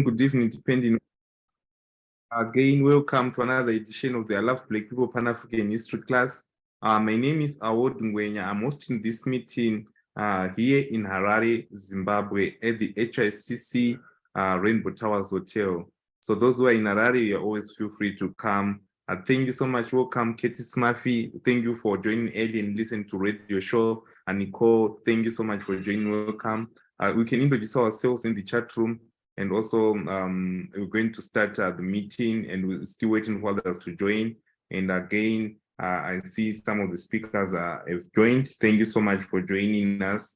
Good evening, depending. Again, welcome to another edition of the I Love Black People Pan-African History class. My name is Awod Ngwenya. I'm hosting this meeting here in Harare, Zimbabwe, at the HICC Rainbow Towers Hotel. So those who are in Harare, you always feel free to come. Thank you so much. Welcome, Katie Smurfy. Thank you for joining early and listening to radio show. And Nicole, thank you so much for joining. Welcome. We can introduce ourselves in the chat room. And also, we're going to start the meeting, and we're still waiting for others to join. And again, I see some of the speakers have joined. Thank you so much for joining us.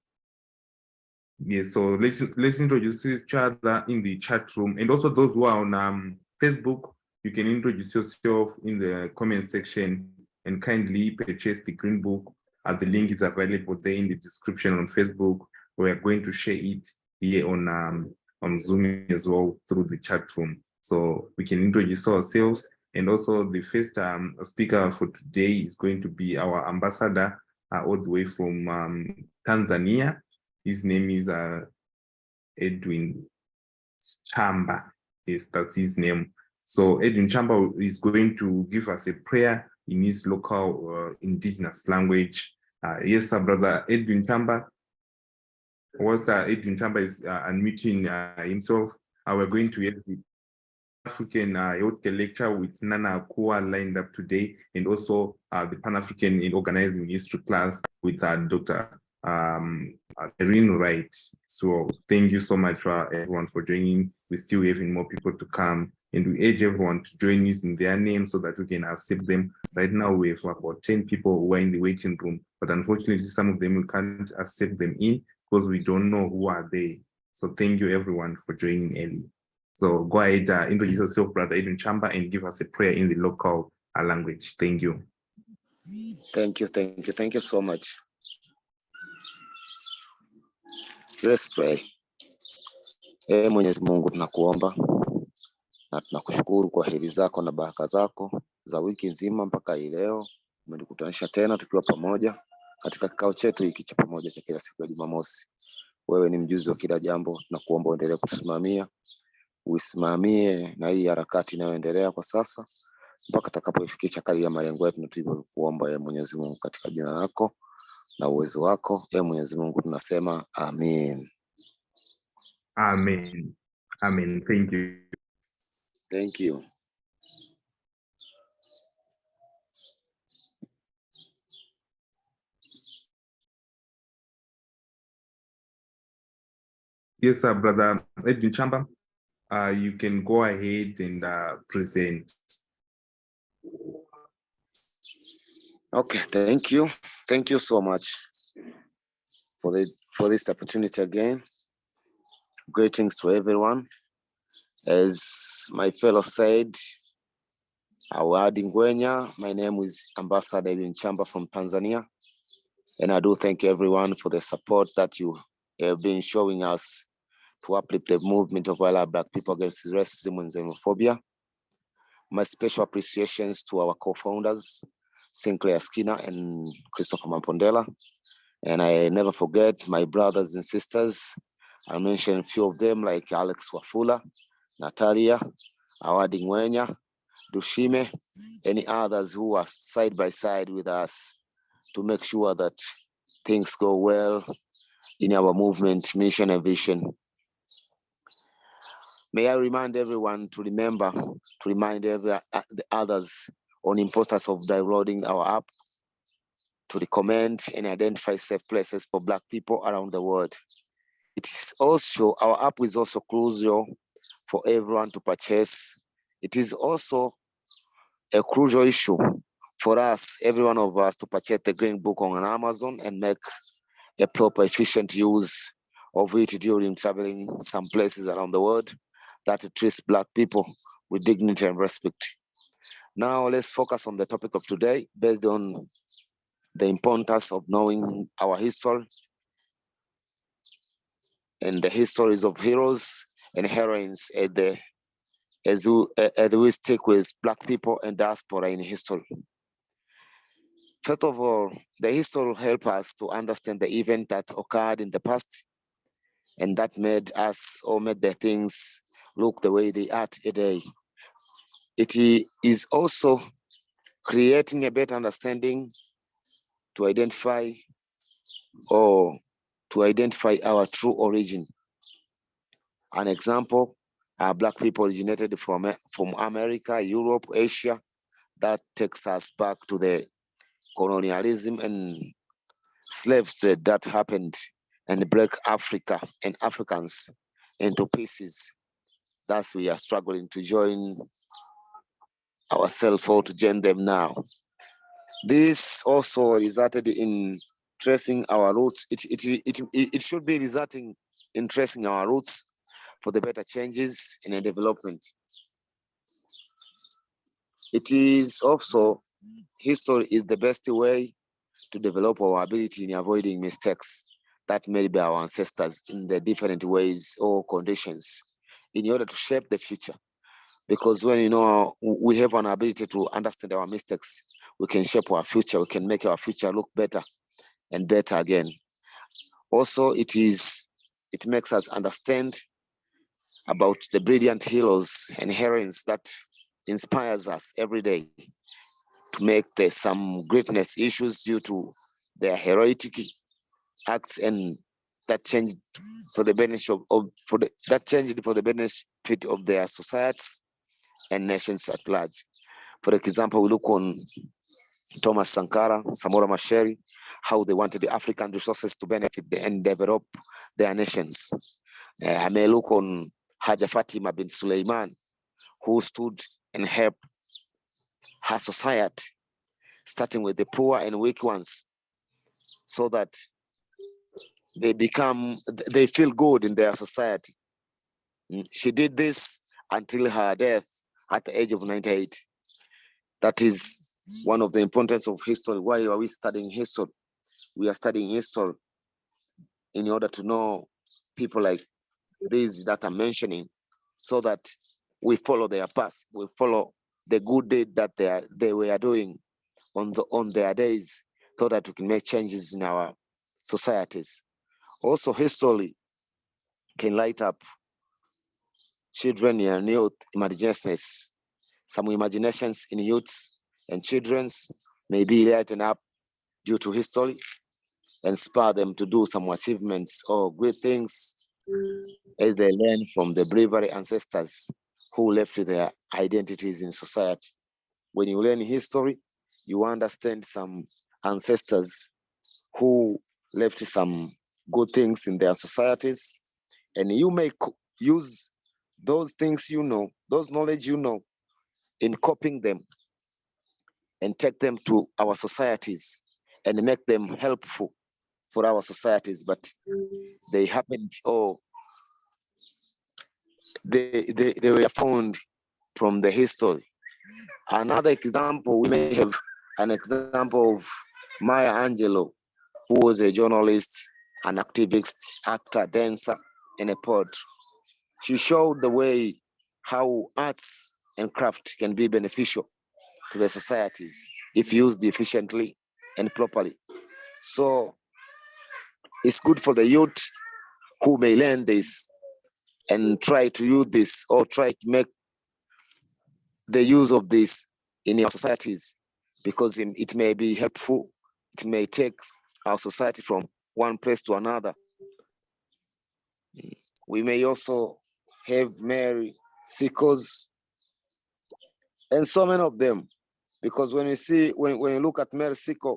Yes, so let's introduce each other in the chat room. And also those who are on Facebook, you can introduce yourself in the comment section and kindly purchase the green book. The link is available there in the description on Facebook. We are going to share it here on Zoom as well through the chat room. So we can introduce ourselves. And also the first speaker for today is going to be our ambassador all the way from Tanzania. His name is Edwin Chamba. Yes, that's his name. So Edwin Chamba is going to give us a prayer in his local indigenous language. Yes, sir, brother Edwin Chamba. Whilst Edwin Chamba is unmuting himself, we're going to have the African healthcare lecture with Nana Akua lined up today, and also the Pan-African in Organizing History class with Dr. Erin Wright. So thank you so much for everyone for joining. We're still having more people to come, and we urge everyone to join using their names so that we can accept them. Right now we have about 10 people who are in the waiting room, but unfortunately some of them we can't accept them in because we don't know who are they. So thank you everyone for joining early. So go ahead, introduce yourself, Brother Edwin Chamba, and give us a prayer in the local language. Thank you. Thank you so much. Let's pray. Mwenyezi Mungu, tunakuomba na tunakushukuru kwa heri zako na baraka zako za wiki nzima mpaka hii leo. Umetukutanisha tena tukiwa pamoja katika kikao chetu hiki cha pamoja cha kila siku ya Jumamosi. Wewe ni mjuzi wa kila jambo, tunakuomba uendelee kutusimamia, uisimamie na hii harakati inayoendelea kwa sasa mpaka tutakapoifikisha kali ya malengo yetu, na tulivyokuomba ya Mwenyezi Mungu, katika jina lako na uwezo wako Mwenyezi Mungu tunasema amen. Amen. Amen. Thank you. Thank you. Yes, sir, Brother Edwin Chamba. You can go ahead and present. Okay, thank you. Thank you so much for this opportunity again. Greetings to everyone. As my fellow said, Awad Ngwenya, my name is Ambassador Edwin Chamba from Tanzania, and I do thank everyone for the support that you have been showing us to uplift the movement of all our Black people against racism and xenophobia. My special appreciations to our co-founders, Sinclair Skinner and Christopher Mampondela. And I never forget my brothers and sisters. I mentioned a few of them like Alex Wafula, Natalia, Awad Ngwenya, Dushime, any others who are side by side with us to make sure that things go well in our movement, mission, and vision. May I remind everyone to remind the others on the importance of downloading our app, to recommend and identify safe places for Black people around the world. It is also, our app is also crucial for everyone to purchase. It is also a crucial issue for us, every one of us, to purchase the Green Book on Amazon and make a proper, efficient use of it during traveling some places around the world that treats Black people with dignity and respect. Now let's focus on the topic of today based on the importance of knowing our history and the histories of heroes and heroines as we stick with Black people and diaspora in history. First of all, the history will help us to understand the event that occurred in the past and that made us or made the things look the way they are today. It is also creating a better understanding to identify our true origin. An example, Black people originated from America, Europe, Asia. That takes us back to the colonialism and slave trade that happened and broke Africa and Africans into pieces. Thus, we are struggling to join ourselves or to join them now. This also resulted in tracing our roots. It should be resulting in tracing our roots for the better changes in a development. It is also, history is the best way to develop our ability in avoiding mistakes that made by our ancestors in the different ways or conditions in order to shape the future. Because when we have an ability to understand our mistakes, we can shape our future, we can make our future look better and better again. Also, it makes us understand about the brilliant heroes and heroines that inspires us every day to make some greatness issues due to their heroic acts, and that changed for the benefit for the benefit of their societies and nations at large. For example, we look on Thomas Sankara, Samora Machel, how they wanted the African resources to benefit and develop their nations. I may look on Haja Fatima bin Suleiman, who stood and helped her society, starting with the poor and weak ones, so that they feel good in their society. She did this until her death at the age of 98. That is one of the importance of history. Why are we studying history? We are studying history in order to know people like these that I'm mentioning, so that we follow their path, we follow the good deed that they were doing on their days, so that we can make changes in our societies. Also, history can light up children and youth imaginations. Some imaginations in youths and children's may be lightened up due to history, and inspire them to do some achievements or great things as they learn from the bravery ancestors who left their identities in society. When you learn history, you understand some ancestors who left some good things in their societies, and you may use those things those knowledge in copying them and take them to our societies and make them helpful for our societies. But they happened, or they were found from the history. Another example, we may have an example of Maya Angelou, who was a journalist, an activist, actor, dancer, and a poet. She showed the way how arts and craft can be beneficial to the societies if used efficiently and properly. So it's good for the youth who may learn this and try to use this, or try to make the use of this in our societies, because it may be helpful. It may take our society from one place to another. We may also have Mary Seekers and so many of them, because when you look at Mary Seeker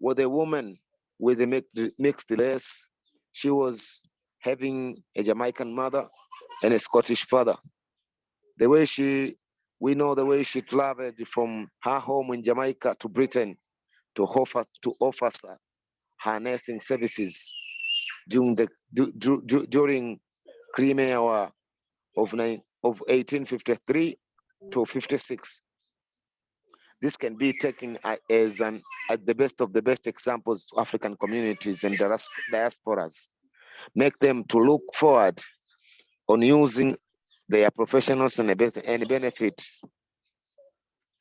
was a woman with a mixed race. She was having a Jamaican mother and a Scottish father. We know the way she traveled from her home in Jamaica to Britain to offer her nursing services during Crimea War of 1853 to 56. This can be taken as the best of the best examples to African communities and diasporas. Make them to look forward on using their professionals and benefits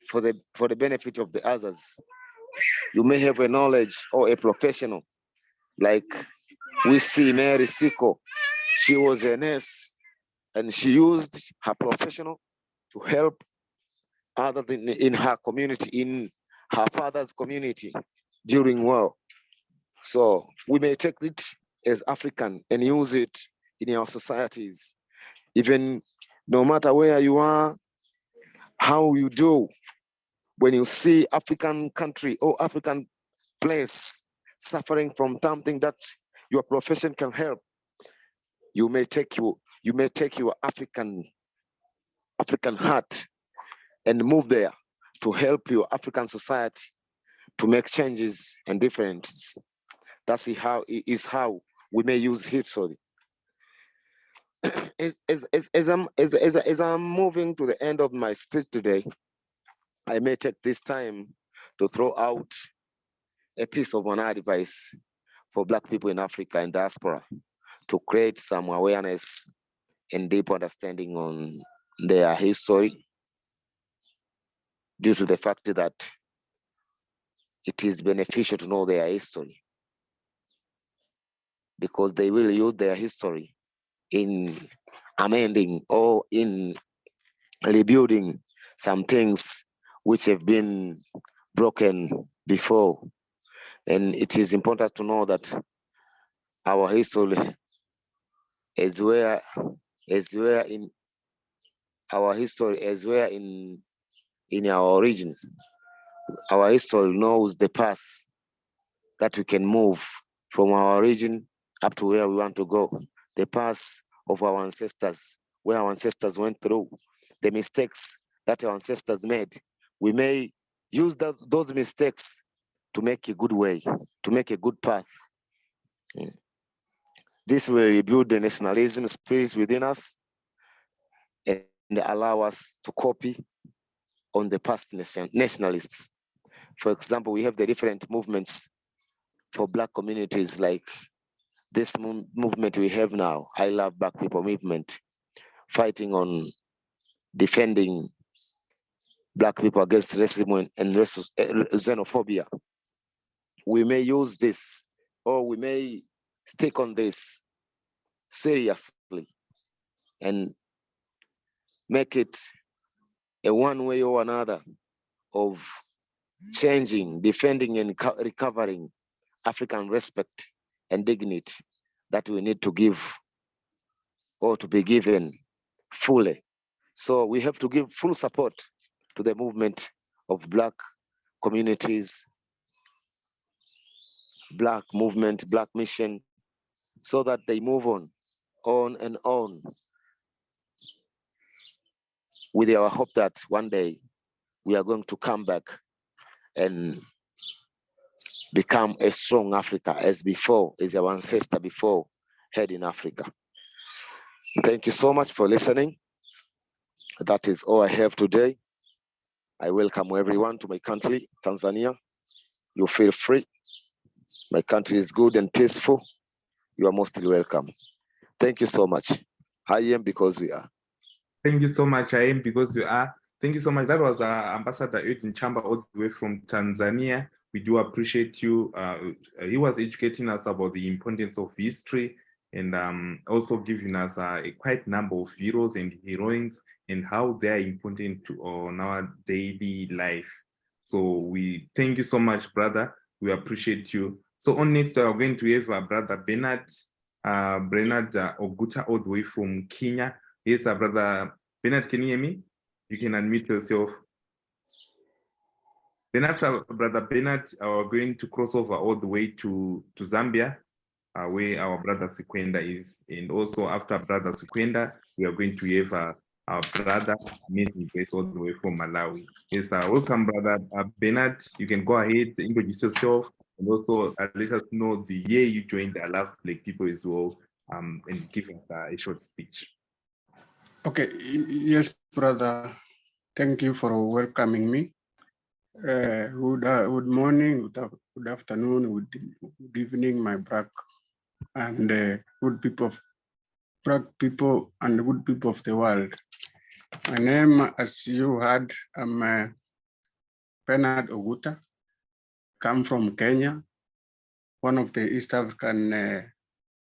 for the benefit of the others. You may have a knowledge or a professional, like we see Mary Siko. She was a nurse, and she used her professional to help others in her community, in her father's community during war. So we may take it as African and use it in our societies, even no matter where you are, how you do. When you see African country or African place suffering from something that your profession can help, you may take your African heart and move there to help your African society to make changes and differences. That's how we may use history. As I'm moving to the end of my speech today, I may take this time to throw out a piece of an advice for Black people in Africa and diaspora to create some awareness and deep understanding on their history, due to the fact that it is beneficial to know their history, because they will use their history in amending or in rebuilding some things which have been broken before. And it is important to know that our history is where in our history is where in our origin. Our history knows the path that we can move from our origin up to where we want to go. The path of our ancestors, where our ancestors went through, the mistakes that our ancestors made. We may use those mistakes to make a good way, to make a good path. This will rebuild the nationalism spirit within us and allow us to copy on the past nationalists. For example, we have the different movements for Black communities, like this movement we have now, I Love Black People movement, fighting on defending Black people against racism and xenophobia. We may use this, or we may stick on this seriously and make it a one way or another of changing, defending, and recovering African respect and dignity that we need to give, or to be given fully. So we have to give full support to the movement of Black communities, Black movement, Black mission, so that they move on and on, with our hope that one day we are going to come back and become a strong Africa as before, as our ancestor before had in Africa. Thank you so much for listening. That is all I have today. I welcome everyone to my country, Tanzania. You feel free. My country is good and peaceful. You are mostly welcome. Thank you so much. I am because we are. Thank you so much. I am because you are. Thank you so much. That was Ambassador Eugene Chamba, all the way from Tanzania. We do appreciate you. He was educating us about the importance of history, and also giving us a quite number of heroes and heroines and how they are important to on our daily life. So we thank you so much, brother. We appreciate you. So on next, we are going to have brother Bernard Oguta, all the way from Kenya. Yes, brother Bernard, can you hear me? You can unmute yourself. Then after brother Bernard, we're going to cross over all the way to Zambia, where our brother Sequenda is. And also after brother Sequenda, we are going to have our brother Amazing Grace, all the way from Malawi. Yes, welcome, brother Bernard. You can go ahead, introduce yourself, and also let us know the year you joined the Love Black People as well, and give us a short speech. Okay, yes, brother. Thank you for welcoming me. Good morning, good afternoon, good evening, my Black and good people, Black people and good people of the world. My name, as you heard, I'm Bernard Oguta. Come from Kenya, one of the East African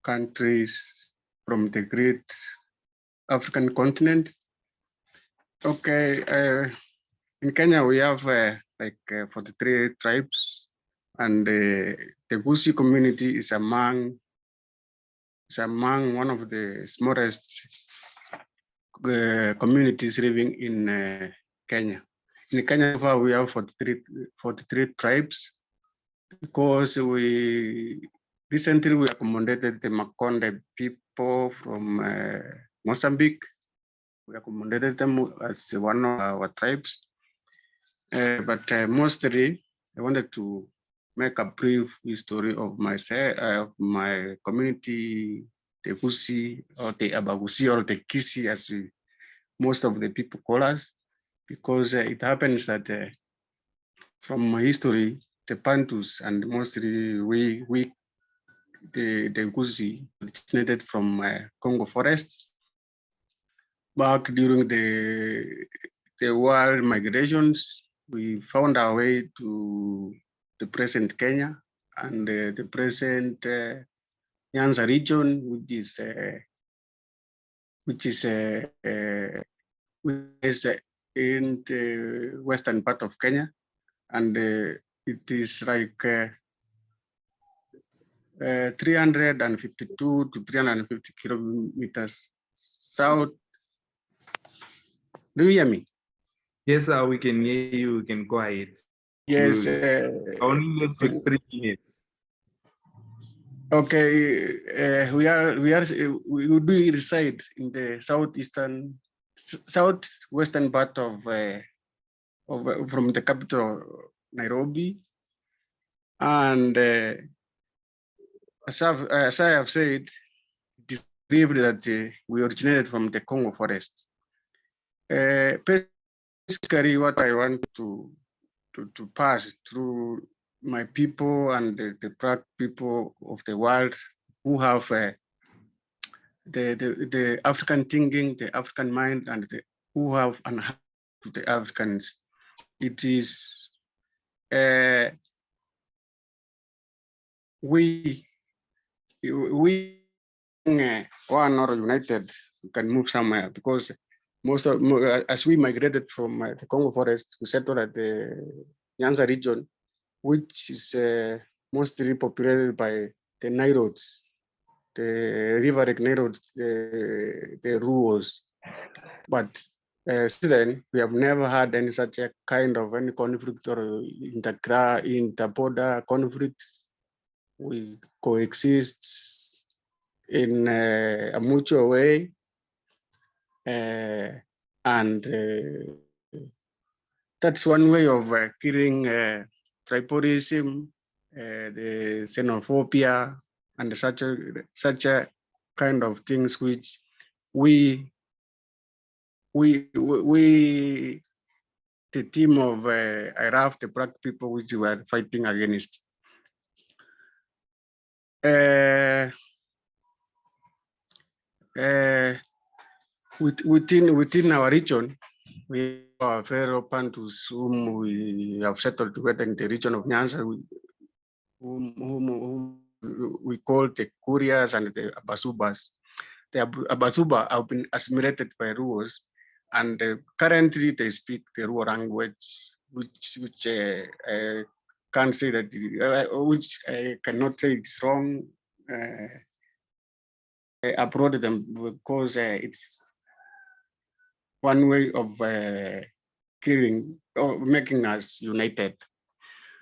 countries from the great African continent. Okay, in Kenya we have like 43 tribes, and the Gusi community is among one of the smallest communities living in Kenya. In Kenya, we have 43 tribes, because we recently accommodated the Makonde people from Mozambique. We accommodated them as one of our tribes. But mostly, I wanted to make a brief history of myself, my community, the Gusi, or the Abagusi, or the Kisi, as most of the people call us, because it happens that from my history, the Bantus and mostly the Gusi originated from Congo forest. Back during the world migrations, we found our way to the present Kenya and the present Nyanza region, which is in the western part of Kenya, and it is like 352 to 350 kilometers south. Do you hear me? Yes, we can hear you. We can go ahead. Yes. Only left with 3 minutes. Okay, we do reside in the southwestern part of from the capital Nairobi, and as I have said, it is believed that we originated from the Congo forest. Basically, what I want to pass through my people and the black people of the world who have the African thinking, the African mind, and who have an heart to the Africans. It is we one or united, we can move somewhere, because as we migrated from the Congo forest, we settled at the Nyanza region, which is mostly populated by the Nilotes, the river Nilotes, the Ruos. But since then, we have never had any such a kind of any conflict or inter-border conflicts. We coexist in a mutual way, and that's one way of killing tribalism, the xenophobia, and such a kind of things which we the team of Iraq, the black people, which we were fighting against. Within our region, we are fellow Bantus whom we have settled together in the region of Nyanza, whom we call the Kurias and the Abasubas. The Abasuba have been assimilated by Ruos, and currently they speak the Ruo language, which I can't say that, which I cannot say it's wrong. I applaud them because it's one way of killing or making us united.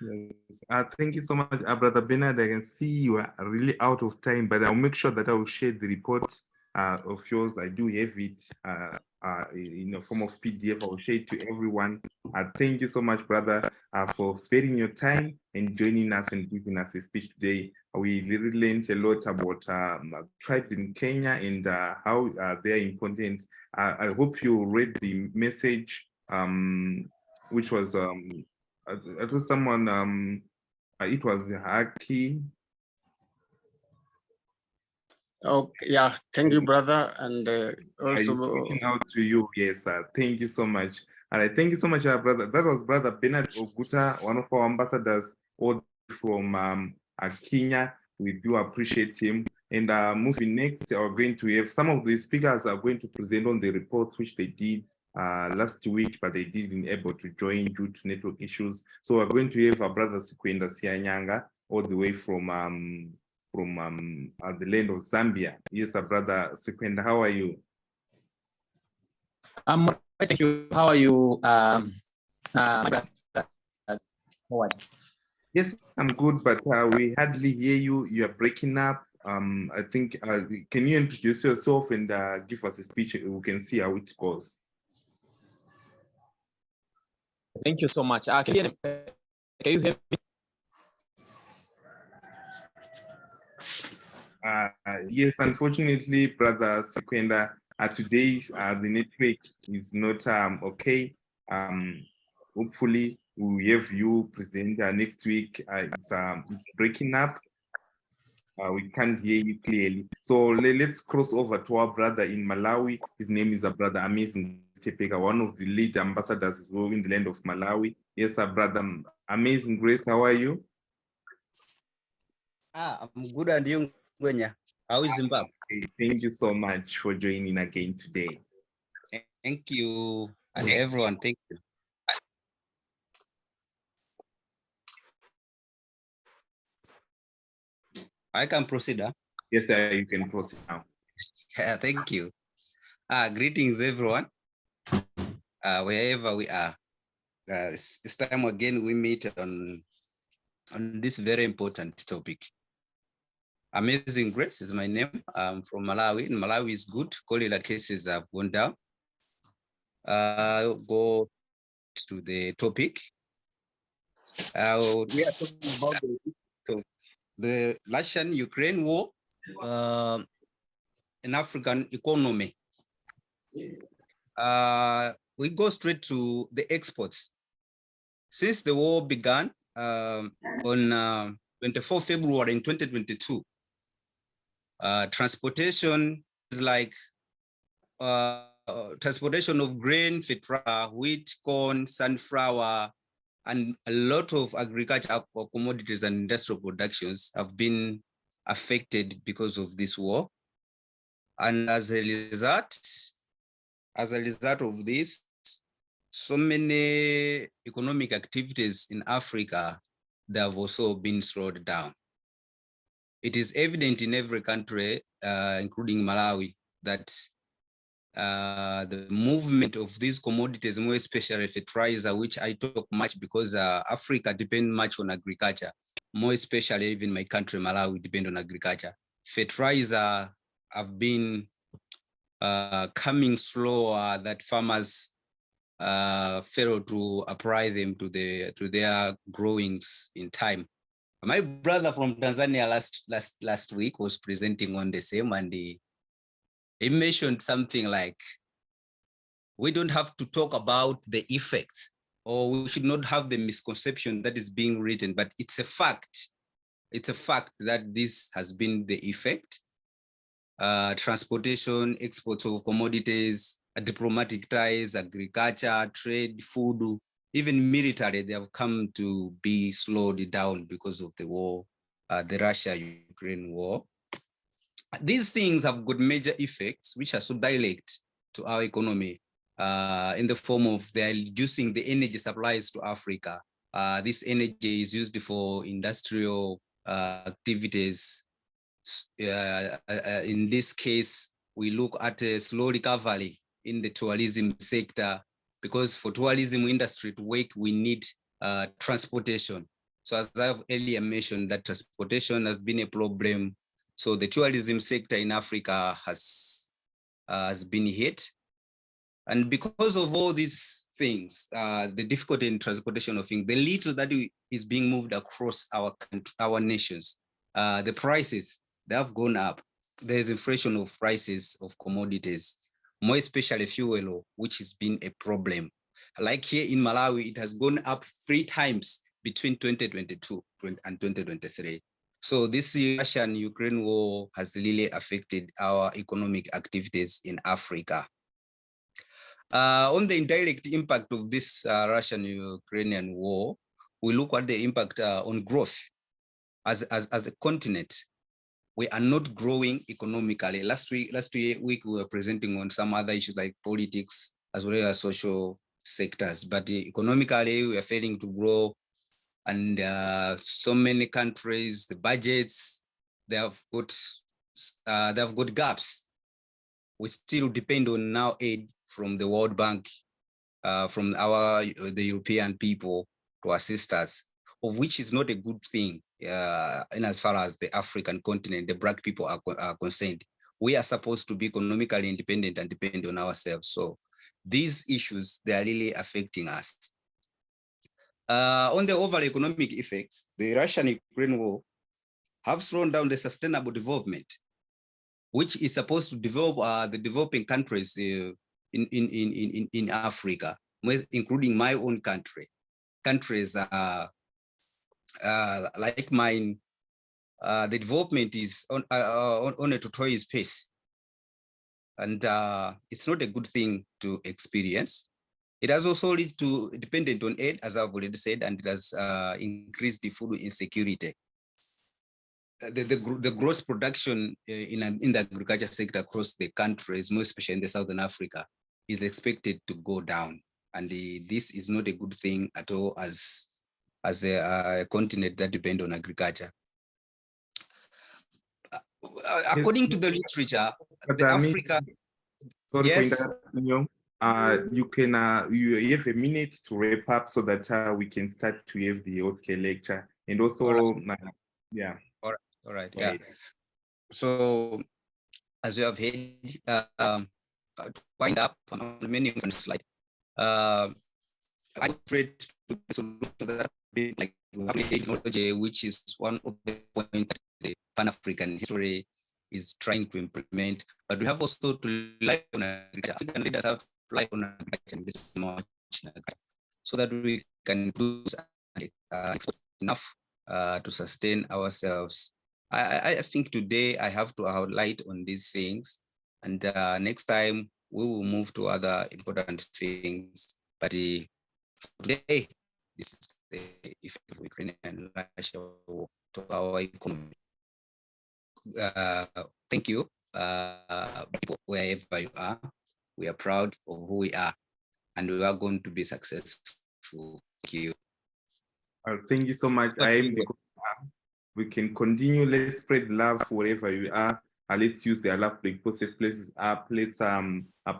Yes. Thank you so much, Brother Bernard. I can see you are really out of time, but I'll make sure that I will share the report of yours. I do have it in a form of PDF. I will share it to everyone. Thank you so much, brother, for sparing your time and joining us and giving us a speech today. We really learned a lot about tribes in Kenya and how they are important. I hope you read the message, which was it was someone, it was Haki. Okay, yeah, thank you, brother, and also reaching out to you. Yes, thank you so much. All right, thank you so much, brother. That was Brother Bernard Oguta, one of our ambassadors, all from Kenya. We do appreciate him. And moving next, we're going to have some of the speakers are going to present on the reports which they did last week, but they didn't able to join due to network issues. So we're going to have our brother Sikwenda Sianyanga all the way from the land of Zambia. Yes, our brother Sikwenda, how are you? I'm right, thank you. How are you, my brother? Yes, I'm good, but we hardly hear you. You are breaking up. I think, can you introduce yourself and give us a speech? We can see how it goes. Thank you so much. Can you hear me? Yes, unfortunately, brother Sikwenda, today the network is not okay. Hopefully, we have you present next week. It's breaking up. We can't hear you clearly. So let's cross over to our brother in Malawi. His name is brother Amazing Stepeka, one of the lead ambassadors as well in the land of Malawi. Yes, brother Amazing Grace, how are you? I'm good, and you, Gwenya? How is Zimbabwe? Thank you so much for joining again today. Thank you, and everyone, thank you. I can proceed, huh? Yes, sir, you can proceed now. Yeah, thank you. Greetings, everyone, wherever we are. It's time again we meet on this very important topic. Amazing Grace is my name. I'm from Malawi. And Malawi is good. Cholera cases have gone down. I'll go to the topic. We are talking about the Russian-Ukraine war, an African economy. We go straight to the exports. Since the war began on 24 February in 2022, transportation is like transportation of grain, wheat, corn, sunflower, and a lot of agricultural commodities and industrial productions have been affected because of this war. And as a result of this, so many economic activities in Africa, they have also been slowed down. It is evident in every country, including Malawi, that the movement of these commodities, more especially fertilizer, which I talk much because Africa depends much on agriculture, more especially even my country, Malawi, depend on agriculture. Fertilizer have been coming slower, that farmers fail to apply them to their growings in time. My brother from Tanzania last week was presenting on the same, and he mentioned something like, we don't have to talk about the effects, or we should not have the misconception that is being written, but it's a fact. It's a fact that this has been the effect. Transportation, exports of commodities, diplomatic ties, agriculture, trade, food, even military, they have come to be slowed down because of the war, the Russia-Ukraine war. These things have got major effects, which are so direct to our economy, in the form of they are reducing the energy supplies to Africa. This energy is used for industrial activities. In this case, we look at a slow recovery in the tourism sector, because for tourism industry to work, we need transportation. So as I've earlier mentioned, that transportation has been a problem. So the tourism sector in Africa has been hit. And because of all these things, the difficulty in transportation of things, the little that is being moved across our nations, the prices, they have gone up. There's inflation of prices of commodities, more especially fuel, which has been a problem. Like here in Malawi, it has gone up 3 times between 2022 and 2023. So this Russian-Ukraine war has really affected our economic activities in Africa. On the indirect impact of this Russian-Ukrainian war, we look at the impact on growth as a continent. we are not growing economically. Last week we were presenting on some other issues like politics as well as social sectors, but economically we are failing to grow. And so many countries, the budgets, they have got gaps. We still depend on now aid from the World Bank, from the European people to assist us, of which is not a good thing. And as far as the African continent, the Black people are concerned, we are supposed to be economically independent and depend on ourselves. So these issues, they are really affecting us. On the overall economic effects, the Russian-Ukraine war have slowed down the sustainable development, which is supposed to develop the developing countries in Africa, including my own country. Countries like mine, the development is on a tortoise pace, and it's not a good thing to experience. It has also led to dependent on aid, as I've already said, and it has increased the food insecurity. The gross production in the agriculture sector across the countries, more especially in the Southern Africa, is expected to go down, and this is not a good thing at all as a continent that depend on agriculture. According to the literature, Africa. Sorry Yes. for interrupting you. You have a minute to wrap up so that we can start to have the healthcare lecture, and also yeah. All right. Yeah. So as you have heard, to wind up on many slides, I tried to that like technology, which is one of the points that the Pan-African history is trying to implement. But we have also to rely on agriculture. African leaders have to rely on agriculture so that we can produce export enough to sustain ourselves. I think today I have to highlight on these things, and next time we will move to other important things. But today, this is the effect of Ukraine and Russia to our economy. Thank you, people, wherever you are. We are proud of who we are, and we are going to be successful. Thank you. Thank you so much. We can continue. Let's spread love wherever you are. Let's use the Love Break Safe Places app. Let's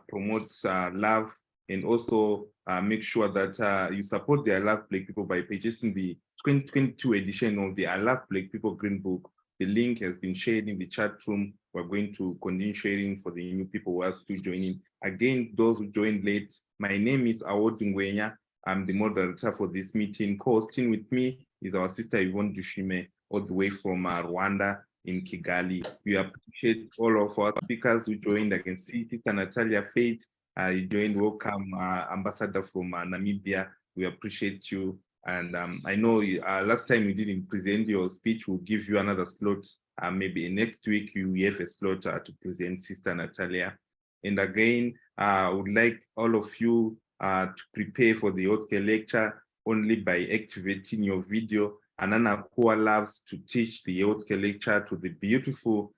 promote love, and also make sure that you support the Love Black People by purchasing the 2022 edition of the Love Black People Green Book. The link has been shared in the chat room. We're going to continue sharing for the new people who are still joining. Again, those who joined late, my name is Awodungwenya. I'm the moderator for this meeting. Co-hosting with me is our sister Yvonne Dushime, all the way from Rwanda in Kigali. We appreciate all of our speakers who joined. I can see Sister Natalia Faith, you joined. Welcome, Ambassador from Namibia. We appreciate you. And I know last time you didn't present your speech, we'll give you another slot. Maybe next week you have a slot to present Sister Natalia. And again, I would like all of you to prepare for the healthcare lecture only by activating your video. Anana Kua loves to teach the healthcare lecture to the beautiful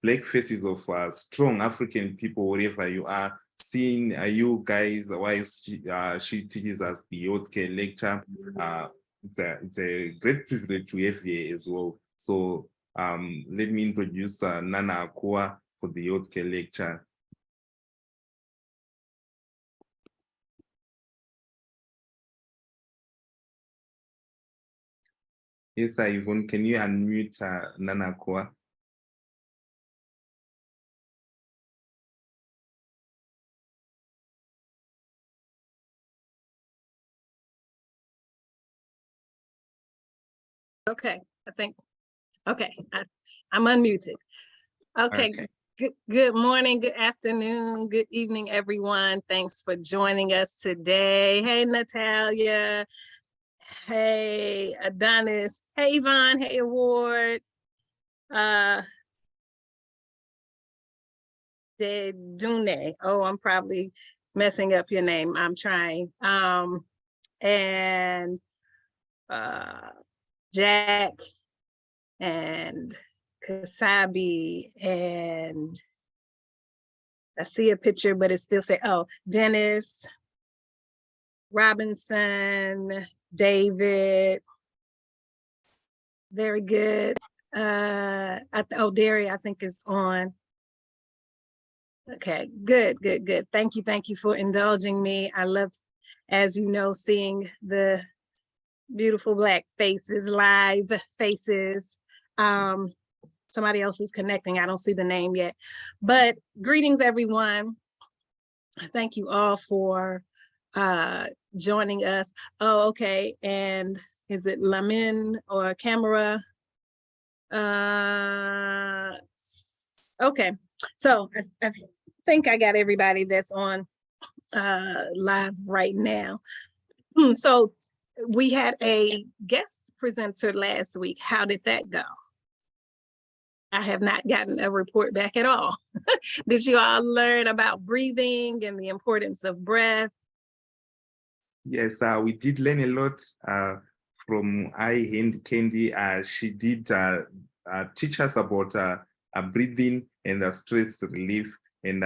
black faces of strong African people, wherever you are. Seeing you guys while she teaches us the healthcare lecture, it's a great privilege to have here as well. So let me introduce Nana Akua for the healthcare lecture. Yes, Yvonne, can you unmute Nana Akua? Okay, I think, okay, I'm unmuted. Okay. Good morning, good afternoon, good evening, everyone. Thanks for joining us today. Hey, Natalia. Hey, Adonis. Hey, Yvonne. Hey, Award. Dedune. Oh, I'm probably messing up your name. I'm trying. And Jack and Kasabi, and I see a picture, but it still say, oh, Dennis, Robinson, David. Very good. Derry, I think is on. Okay, good. Thank you for indulging me. I love, as you know, seeing the beautiful Black faces, live faces. Somebody else is connecting. I don't see the name yet, but greetings, everyone. Thank you all for joining us. Oh, okay. And is it Lamin or Camera? Okay. So I think I got everybody that's on live right now. So we had a guest presenter last week. How did that go? I have not gotten a report back at all. Did you all learn about breathing and the importance of breath? Yes, we did learn a lot from I-Hand Candy. She did teach us about breathing and stress relief. And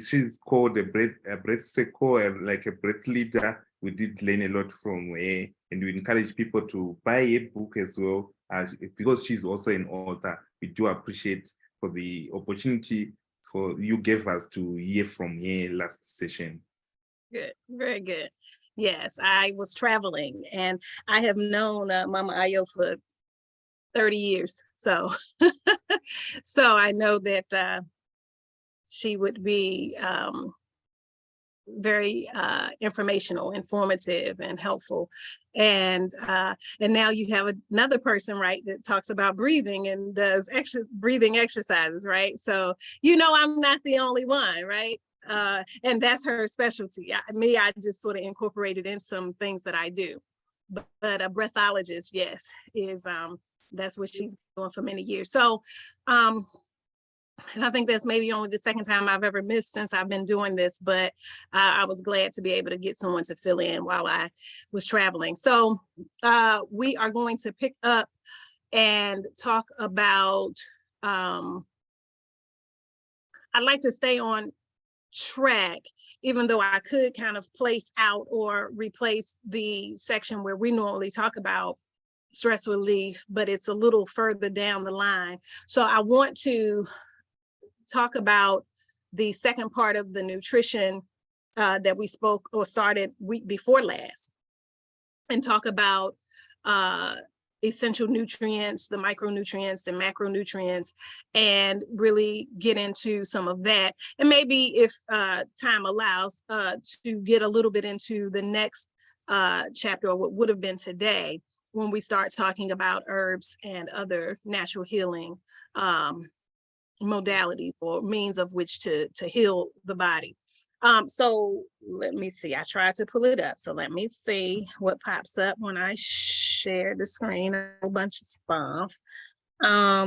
she's called a breath circle, like a breath leader. We did learn a lot from her, and we encourage people to buy a book as well, because she's also an author. We do appreciate for the opportunity for you gave us to hear from her last session. Good, very good. Yes, I was traveling and I have known Mama Ayo for 30 years. So, so I know that she would be very informational, informative, and helpful. And now you have another person, right, that talks about breathing and does breathing exercises, right? So, you know, I'm not the only one, right? And that's her specialty. I just sort of incorporated in some things that I do. But a breathologist, yes, is that's what she's doing for many years. So, and I think that's maybe only the second time I've ever missed since I've been doing this, but I was glad to be able to get someone to fill in while I was traveling. So we are going to pick up and talk about, I'd like to stay on track, even though I could kind of place out or replace the section where we normally talk about stress relief, but it's a little further down the line. So I want to talk about the second part of the nutrition that we spoke or started week before last, and talk about essential nutrients, the micronutrients, the macronutrients, and really get into some of that. And maybe if time allows, to get a little bit into the next chapter, or what would have been today, when we start talking about herbs and other natural healing modalities or means of which to heal the body. So let me see, I tried to pull it up. So let me see what pops up when I share the screen, a whole bunch of stuff. I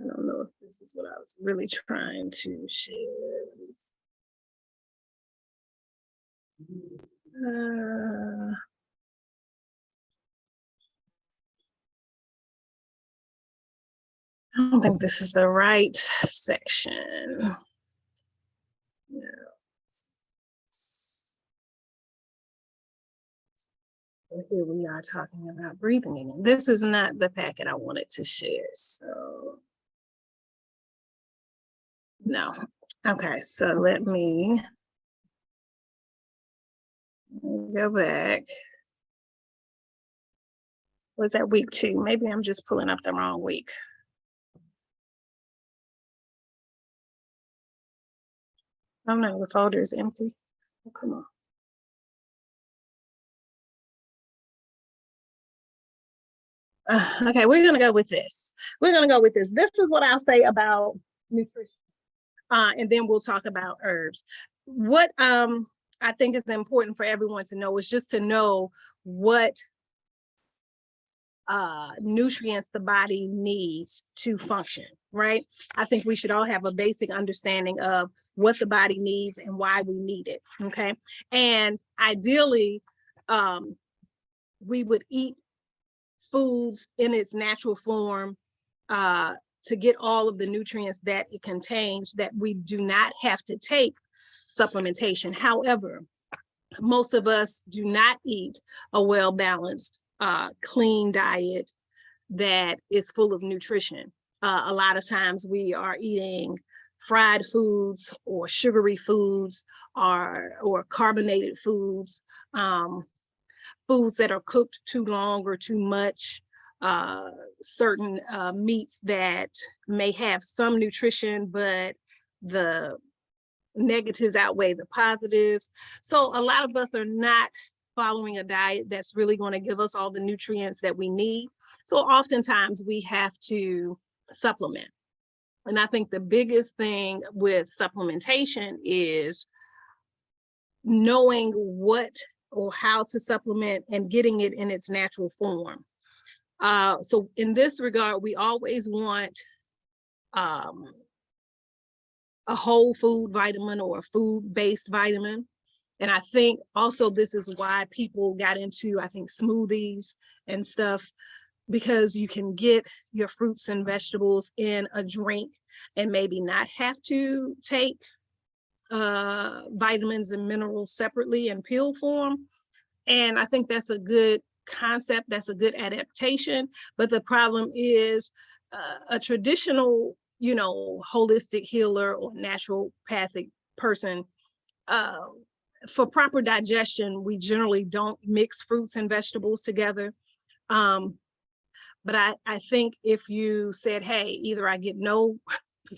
don't know if this is what I was really trying to share. I don't think this is the right section. No. Here we are talking about breathing again. This is not the packet I wanted to share, so no. Okay, so let me go back. Was that week 2? Maybe I'm just pulling up the wrong week. Oh no, the folder is empty. Oh, come on. Okay, we're gonna go with this. We're gonna go with this. This is what I'll say about nutrition. And then we'll talk about herbs. What I think is important for everyone to know is just to know what nutrients the body needs to function, right? I think we should all have a basic understanding of what the body needs and why we need it, okay? And ideally, we would eat foods in its natural form to get all of the nutrients that it contains, that we do not have to take supplementation. However, most of us do not eat a well-balanced, clean diet that is full of nutrition. A lot of times we are eating fried foods or sugary foods or carbonated foods, foods that are cooked too long or too much, certain meats that may have some nutrition, but the negatives outweigh the positives. So a lot of us are not following a diet that's really going to give us all the nutrients that we need. So oftentimes we have to supplement. And I think the biggest thing with supplementation is knowing what or how to supplement and getting it in its natural form. So in this regard, we always want a whole food vitamin or a food-based vitamin. And I think also this is why people got into, I think, smoothies and stuff, because you can get your fruits and vegetables in a drink and maybe not have to take vitamins and minerals separately in pill form. And I think that's a good concept, that's a good adaptation. But the problem is a traditional, holistic healer or naturopathic person, for proper digestion, we generally don't mix fruits and vegetables together. But I think if you said, hey, either I get no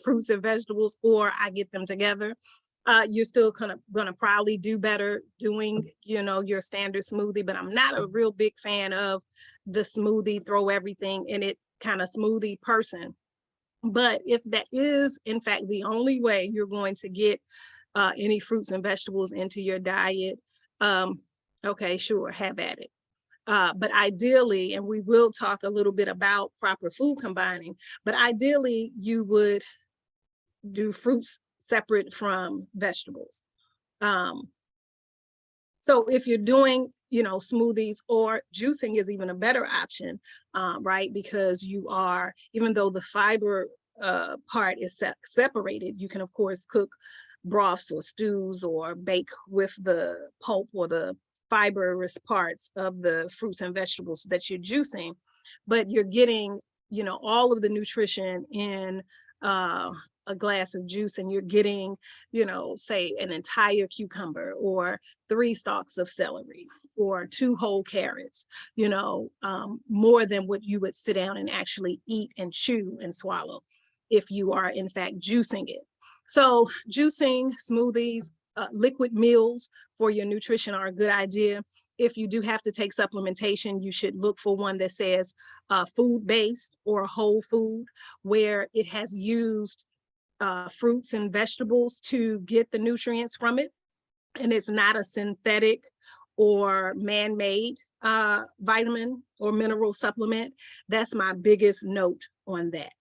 fruits and vegetables or I get them together, you're still gonna probably do better doing, your standard smoothie. But I'm not a real big fan of the smoothie, throw everything in it kind of smoothie person. But if that is, in fact, the only way you're going to get any fruits and vegetables into your diet, okay, sure, have at it. But ideally, and we will talk a little bit about proper food combining, but ideally you would do fruits separate from vegetables. So if you're doing, smoothies, or juicing is even a better option, right? Because you are, even though the fiber part is separated, you can of course cook broths or stews or bake with the pulp or the fibrous parts of the fruits and vegetables that you're juicing, but you're getting, all of the nutrition in a glass of juice, and you're getting, say an entire cucumber or 3 stalks of celery or 2 whole carrots, more than what you would sit down and actually eat and chew and swallow if you are in fact juicing it. So juicing, smoothies, liquid meals for your nutrition are a good idea. If you do have to take supplementation, you should look for one that says food-based or whole food, where it has used fruits and vegetables to get the nutrients from it. And it's not a synthetic or man-made vitamin or mineral supplement. That's my biggest note on that.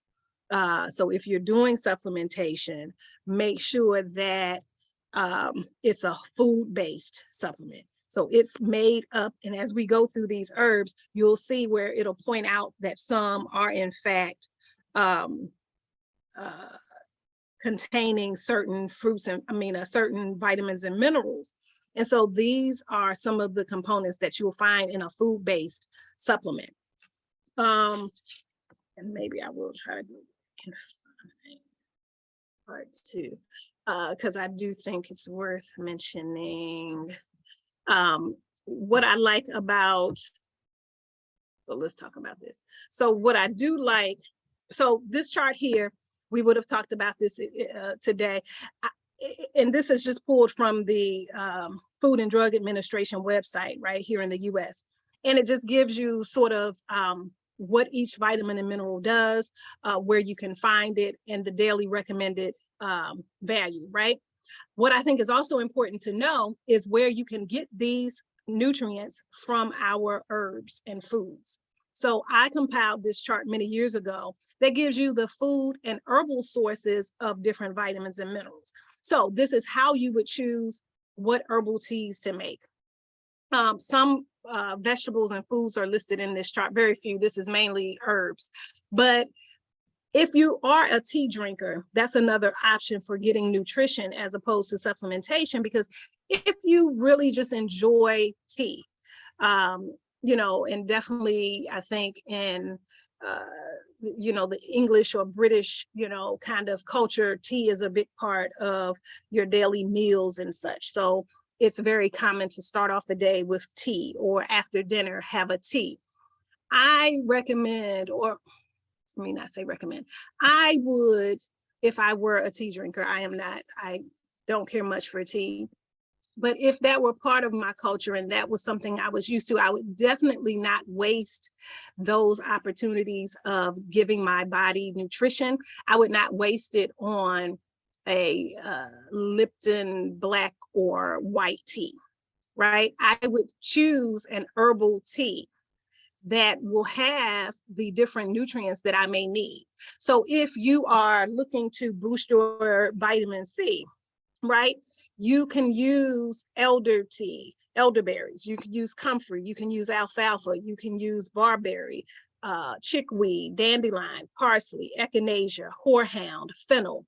So if you're doing supplementation, make sure that it's a food-based supplement. So it's made up, and as we go through these herbs, you'll see where it'll point out that some are in fact containing certain fruits and certain vitamins and minerals. And so these are some of the components that you'll find in a food-based supplement. And maybe I will try to find part 2, because I do think it's worth mentioning. What I like about, so let's talk about this. So what I do like, so this chart here, we would have talked about this today. And this is just pulled from the Food and Drug Administration website right here in the US. And it just gives you sort of what each vitamin and mineral does, where you can find it, and the daily recommended value, right? What I think is also important to know is where you can get these nutrients from our herbs and foods. So I compiled this chart many years ago that gives you the food and herbal sources of different vitamins and minerals. So this is how you would choose what herbal teas to make. Some vegetables and foods are listed in this chart, very few. This is mainly herbs. But if you are a tea drinker, that's another option for getting nutrition as opposed to supplementation, because if you really just enjoy tea, you know, and definitely I think in, you know, the English or British, you know, kind of culture, tea is a big part of your daily meals and such. So it's very common to start off the day with tea, or after dinner, have a tea. I recommend, or let me not say recommend, I would, if I were a tea drinker, I am not, I don't care much for tea. But if that were part of my culture and that was something I was used to, I would definitely not waste those opportunities of giving my body nutrition. I would not waste it on a Lipton black or white tea, right? I would choose an herbal tea that will have the different nutrients that I may need. So if you are looking to boost your vitamin C, right, you can use elder tea, elderberries, you can use comfrey, you can use alfalfa, you can use barberry, chickweed, dandelion, parsley, echinacea, horehound, fennel.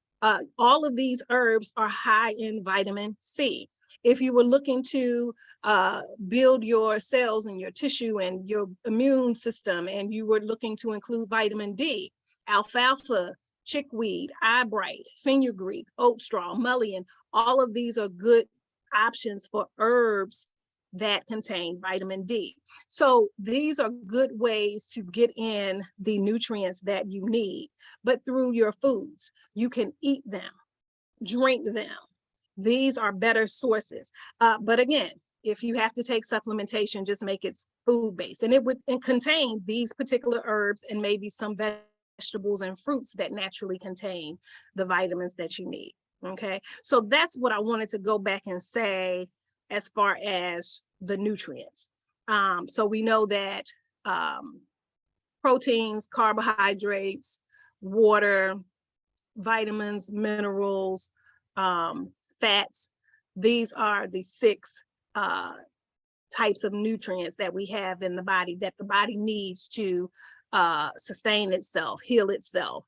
All of these herbs are high in vitamin C. If you were looking to build your cells and your tissue and your immune system, and you were looking to include vitamin D, alfalfa, chickweed, eyebright, fenugreek, oat straw, mullein, all of these are good options for herbs that contain vitamin D. So these are good ways to get in the nutrients that you need, but through your foods. You can eat them, drink them. These are better sources. But again, if you have to take supplementation, just make it food-based. And it would contain these particular herbs and maybe some vegetables and fruits that naturally contain the vitamins that you need. Okay, so that's what I wanted to go back and say as far as the nutrients. So we know that proteins, carbohydrates, water, vitamins, minerals, fats, these are the 6 types of nutrients that we have in the body that the body needs to sustain itself, heal itself,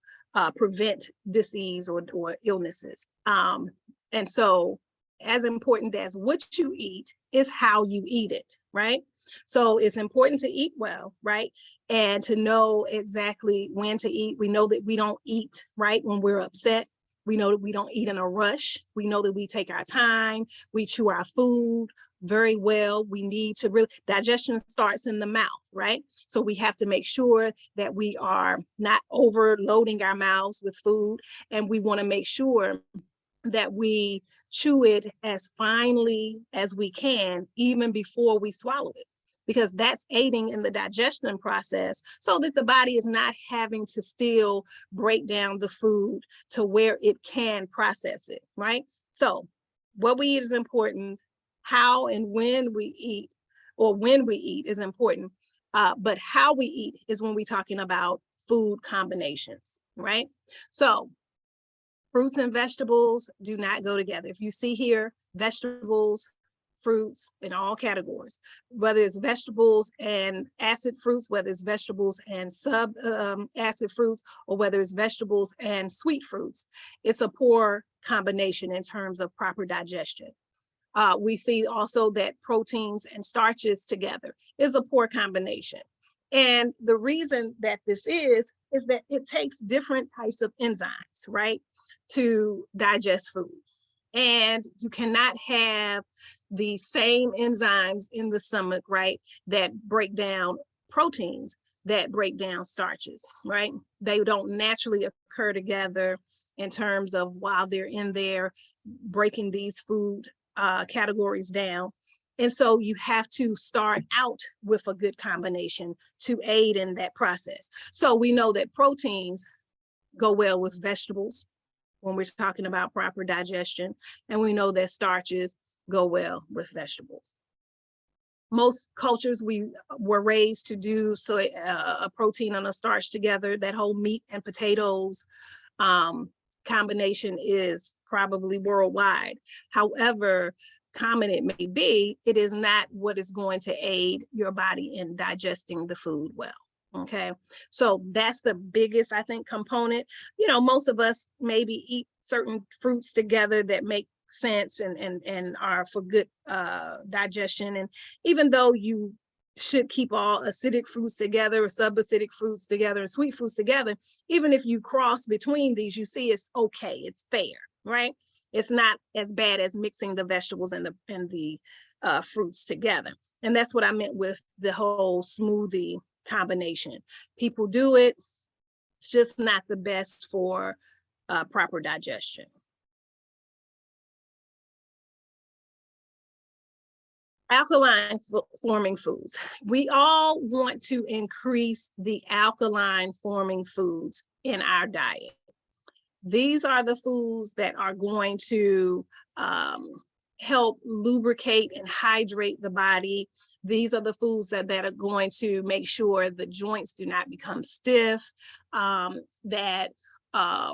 prevent disease or illnesses. And so as important as what you eat is how you eat it, right? So it's important to eat well, right? And to know exactly when to eat. We know that we don't eat, right, when we're upset. We know that we don't eat in a rush. We know that we take our time. We chew our food very well. We need to really, digestion starts in the mouth, right? So we have to make sure that we are not overloading our mouths with food. And we want to make sure that we chew it as finely as we can, even before we swallow it, because that's aiding in the digestion process so that the body is not having to still break down the food to where it can process it, right? So what we eat is important. How and when we eat, or when we eat, is important. But how we eat is when we're talking about food combinations, right? So fruits and vegetables do not go together. If you see here, vegetables, fruits in all categories, whether it's vegetables and acid fruits, whether it's vegetables and acid fruits, or whether it's vegetables and sweet fruits, it's a poor combination in terms of proper digestion. We see also that proteins and starches together is a poor combination. And the reason that this is that it takes different types of enzymes, right, to digest food. And you cannot have the same enzymes in the stomach, right, that break down proteins, that break down starches, right? They don't naturally occur together in terms of while they're in there breaking these food categories down. And so you have to start out with a good combination to aid in that process. So we know that proteins go well with vegetables when we're talking about proper digestion, and we know that starches go well with vegetables. most cultures, we were raised to do a protein and a starch together. That whole meat and potatoes combination is probably worldwide. However common it may be, it is not what is going to aid your body in digesting the food well. Okay, so that's the biggest, I think, component. Most of us maybe eat certain fruits together that make sense and are for good digestion. And even though you should keep all acidic fruits together or subacidic fruits together and sweet fruits together, even if you cross between these, you see it's okay, it's fair, right? It's not as bad as mixing the vegetables and the fruits together. And that's what I meant with the whole smoothie combination. People do it, it's just not the best for proper digestion. Alkaline forming foods. We all want to increase the alkaline forming foods in our diet. These are the foods that are going to help lubricate and hydrate the body. These are the foods that are going to make sure the joints do not become stiff, that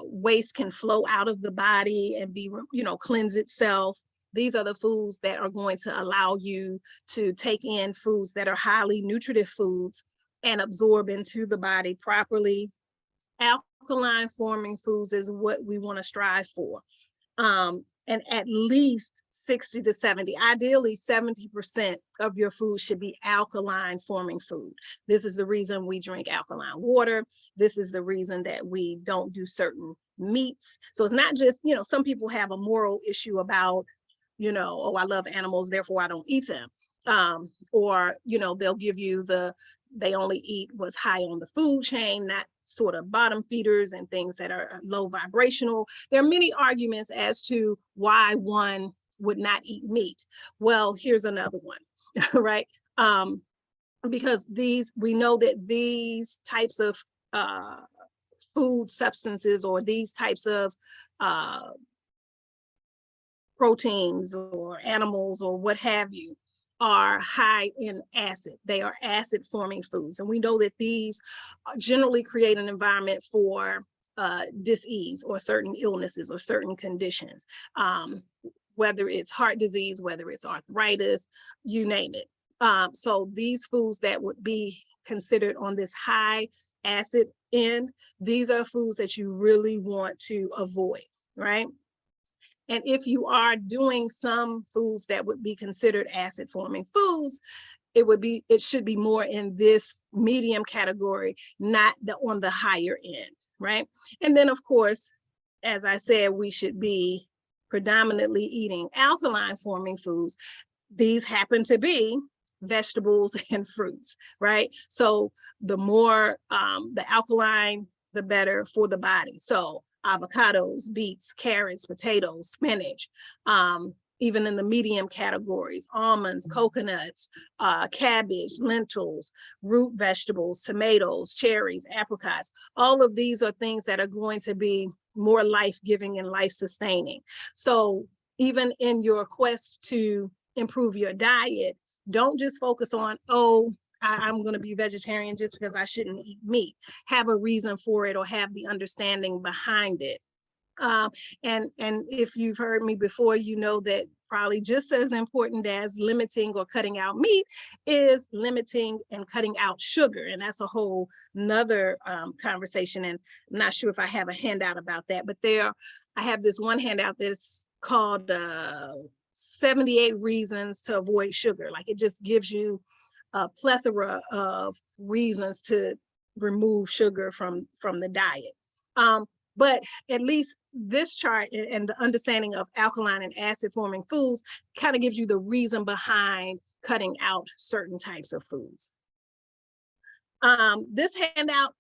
waste can flow out of the body and be, cleanse itself. These are the foods that are going to allow you to take in foods that are highly nutritive foods and absorb into the body properly. Alkaline forming foods is what we want to strive for. And at least 60 to 70, ideally 70% of your food should be alkaline forming food. This is the reason we drink alkaline water. This is the reason that we don't do certain meats. So it's not just, some people have a moral issue about, oh, I love animals, therefore I don't eat them. Or, they'll give you they only eat what's high on the food chain, not sort of bottom feeders and things that are low vibrational. There are many arguments as to why one would not eat meat. Well, here's another one, right? Because we know that these types of food substances or these types of proteins or animals or what have you are high in acid. They are acid forming foods. And we know that these generally create an environment for disease or certain illnesses or certain conditions, whether it's heart disease, whether it's arthritis, you name it. So these foods that would be considered on this high acid end, these are foods that you really want to avoid, right? And if you are doing some foods that would be considered acid forming foods, it should be more in this medium category, not on the higher end, right? And then of course, as I said, we should be predominantly eating alkaline forming foods. These happen to be vegetables and fruits, right? So the more the alkaline, the better for the body. So avocados, beets, carrots, potatoes, spinach, even in the medium categories, almonds, coconuts, cabbage, lentils, root vegetables, tomatoes, cherries, apricots. All of these are things that are going to be more life-giving and life-sustaining. So even in your quest to improve your diet, don't just focus on, I'm going to be vegetarian just because I shouldn't eat meat. Have a reason for it or have the understanding behind it. And if you've heard me before, you know that probably just as important as limiting or cutting out meat is limiting and cutting out sugar. And that's a whole nother conversation. And I'm not sure if I have a handout about that, but I have this one handout that's called 78 Reasons to Avoid Sugar. Like it just gives you a plethora of reasons to remove sugar from the diet. But at least this chart and the understanding of alkaline and acid forming foods kind of gives you the reason behind cutting out certain types of foods. This handout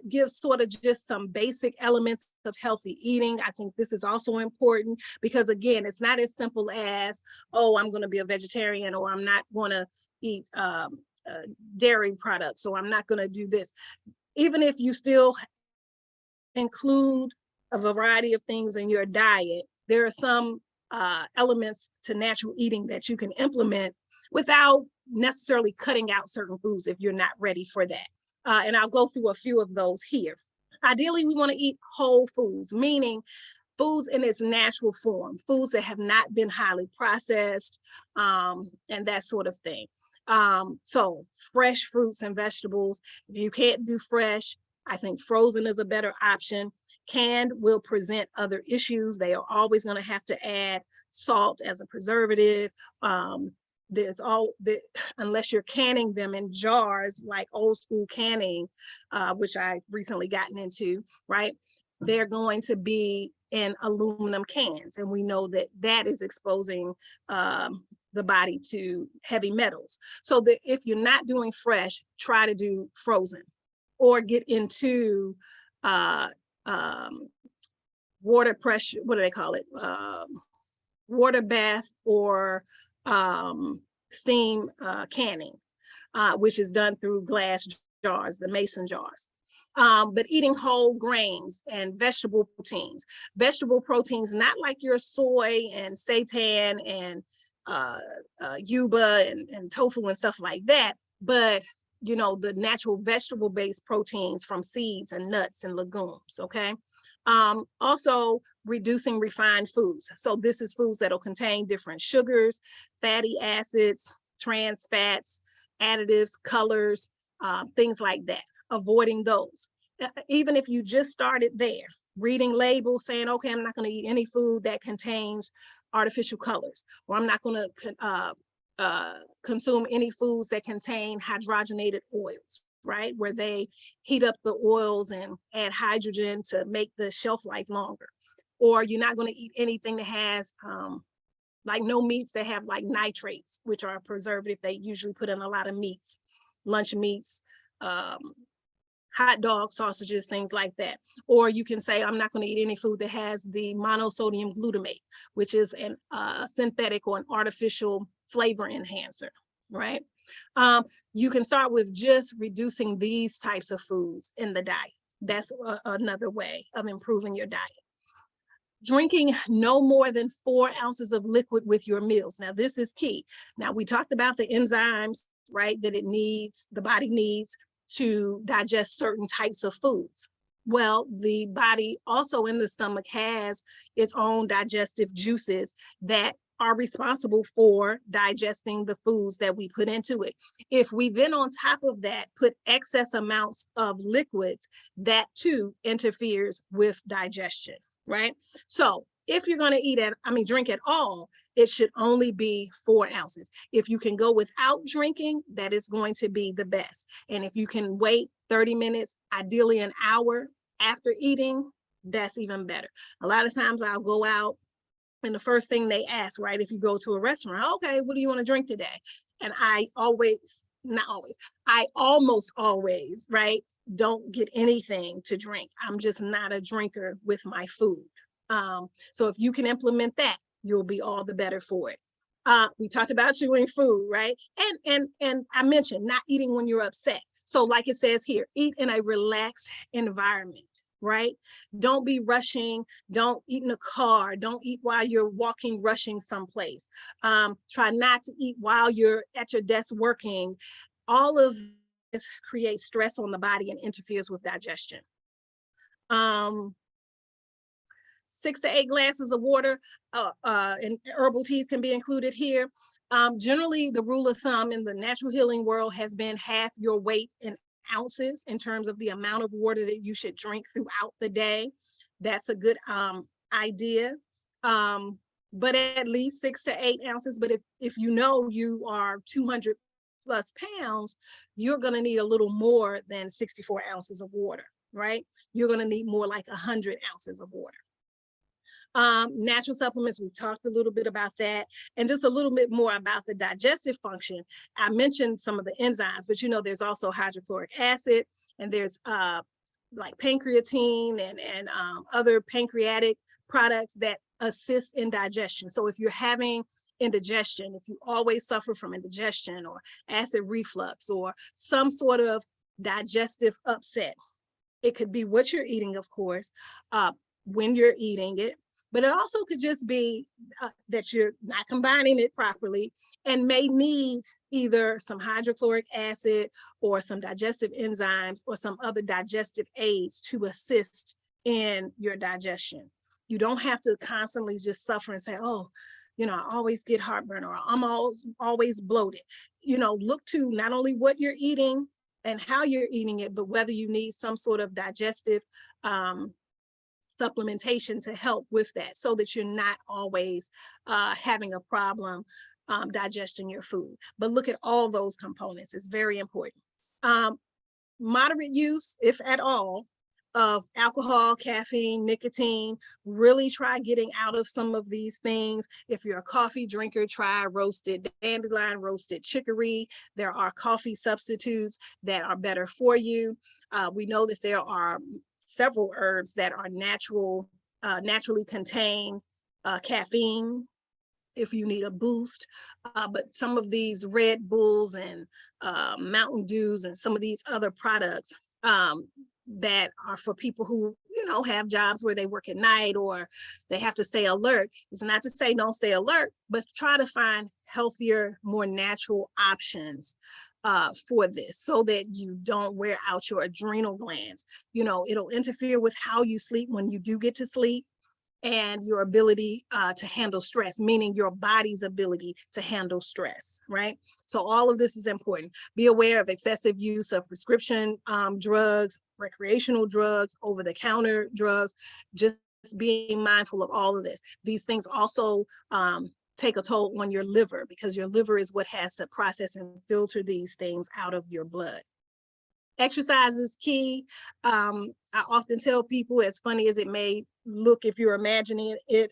gives sort of just some basic elements of healthy eating. I think this is also important because again, it's not as simple as, I'm going to be a vegetarian or I'm not going to eat dairy products, so I'm not going to do this. Even if you still include a variety of things in your diet, there are some elements to natural eating that you can implement without necessarily cutting out certain foods if you're not ready for that. And I'll go through a few of those here. Ideally, we want to eat whole foods, meaning foods in its natural form, foods that have not been highly processed, and that sort of thing. So fresh fruits and vegetables. If you can't do fresh, I think frozen is a better option. Canned will present other issues. They are always going to have to add salt as a preservative. Unless you're canning them in jars like old school canning, which I recently gotten into, right? They're going to be in aluminum cans. And we know that that is exposing the body to heavy metals. So that if you're not doing fresh, try to do frozen or get into water pressure, what do they call it? Water bath or steam canning, which is done through glass jars, the mason jars. But eating whole grains and vegetable proteins, not like your soy and seitan and yuba and tofu and stuff like that, but you know, the natural vegetable-based proteins from seeds and nuts and legumes, okay? Also reducing refined foods. So this is foods that'll contain different sugars, fatty acids, trans fats, additives, colors, things like that, avoiding those. Even if you just started there, reading labels saying, okay, I'm not gonna eat any food that contains artificial colors, or I'm not gonna consume any foods that contain hydrogenated oils, right? Where they heat up the oils and add hydrogen to make the shelf life longer. Or you're not going to eat anything that has like no meats that have like nitrates, which are a preservative they usually put in a lot of meats, lunch meats, hot dogs, sausages, things like that. Or you can say, I'm not going to eat any food that has the monosodium glutamate, which is an synthetic or an artificial flavor enhancer, right? You can start with just reducing these types of foods in the diet. That's another way of improving your diet. Drinking no more than 4 ounces of liquid with your meals. Now, this is key. Now, we talked about the enzymes, right, that the body needs to digest certain types of foods. Well, the body also in the stomach has its own digestive juices that are responsible for digesting the foods that we put into it. If we then on top of that put excess amounts of liquids, that too interferes with digestion, right? So if you're going to drink at all, it should only be 4 ounces. If you can go without drinking, that is going to be the best. And if you can wait 30 minutes, ideally an hour after eating, that's even better. A lot of times I'll go out and the first thing they ask, right, if you go to a restaurant, okay, what do you want to drink today? And I almost always, right, don't get anything to drink. I'm just not a drinker with my food. So if you can implement that, you'll be all the better for it. We talked about chewing food, right? And I mentioned not eating when you're upset. So like it says here, eat in a relaxed environment, right? Don't be rushing, don't eat in a car, don't eat while you're walking, rushing someplace. Try not to eat while you're at your desk working. All of this creates stress on the body and interferes with digestion. 6 to 8 glasses of water and herbal teas can be included here. Generally, the rule of thumb in the natural healing world has been half your weight in ounces in terms of the amount of water that you should drink throughout the day. That's a good idea. But at least 6 to 8 ounces. But if you know you are 200 plus pounds, you're going to need a little more than 64 ounces of water, right? You're going to need more like 100 ounces of water. Natural supplements, we've talked a little bit about that, and just a little bit more about the digestive function. I mentioned some of the enzymes, but you know, there's also hydrochloric acid, and there's like pancreatine and other pancreatic products that assist in digestion. So if you're having indigestion, if you always suffer from indigestion or acid reflux or some sort of digestive upset, it could be what you're eating, of course, when you're eating it, But it also could just be that you're not combining it properly and may need either some hydrochloric acid or some digestive enzymes or some other digestive aids to assist in your digestion. You don't have to constantly just suffer and say, oh, you know, I always get heartburn or I'm always bloated. You know, look to not only what you're eating and how you're eating it, but whether you need some sort of digestive supplementation to help with that, so that you're not always having a problem digesting your food. But look at all those components. It's very important. Moderate use, if at all, of alcohol, caffeine, nicotine. Really try getting out of some of these things. If you're a coffee drinker, try roasted dandelion, roasted chicory. There are coffee substitutes that are better for you. We know that there are several herbs that are naturally contain caffeine if you need a boost. But some of these Red Bulls and Mountain Dews and some of these other products that are for people who, you know, have jobs where they work at night or they have to stay alert. It's not to say don't stay alert, but try to find healthier, more natural options for this, so that you don't wear out your adrenal glands. You know, it'll interfere with how you sleep when you do get to sleep, and your ability to handle stress, meaning your body's ability to handle stress, right? So all of this is important. Be aware of excessive use of prescription drugs, recreational drugs, over-the-counter drugs, just being mindful of all of this. These things also take a toll on your liver, because your liver is what has to process and filter these things out of your blood. Exercise is key. I often tell people, as funny as it may look if you're imagining it,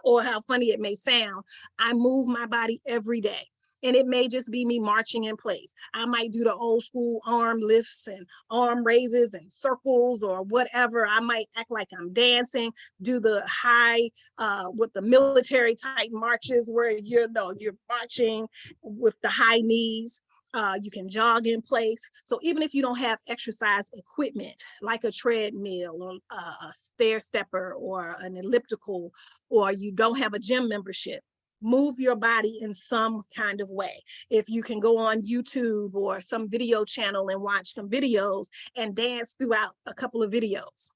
or how funny it may sound, I move my body every day. And it may just be me marching in place. I might do the old school arm lifts and arm raises and circles or whatever. I might act like I'm dancing, do the high, with the military type marches where you're marching with the high knees. You can jog in place. So even if you don't have exercise equipment like a treadmill or a stair stepper or an elliptical, or you don't have a gym membership, move your body in some kind of way. If you can go on YouTube or some video channel and watch some videos and dance throughout a couple of videos,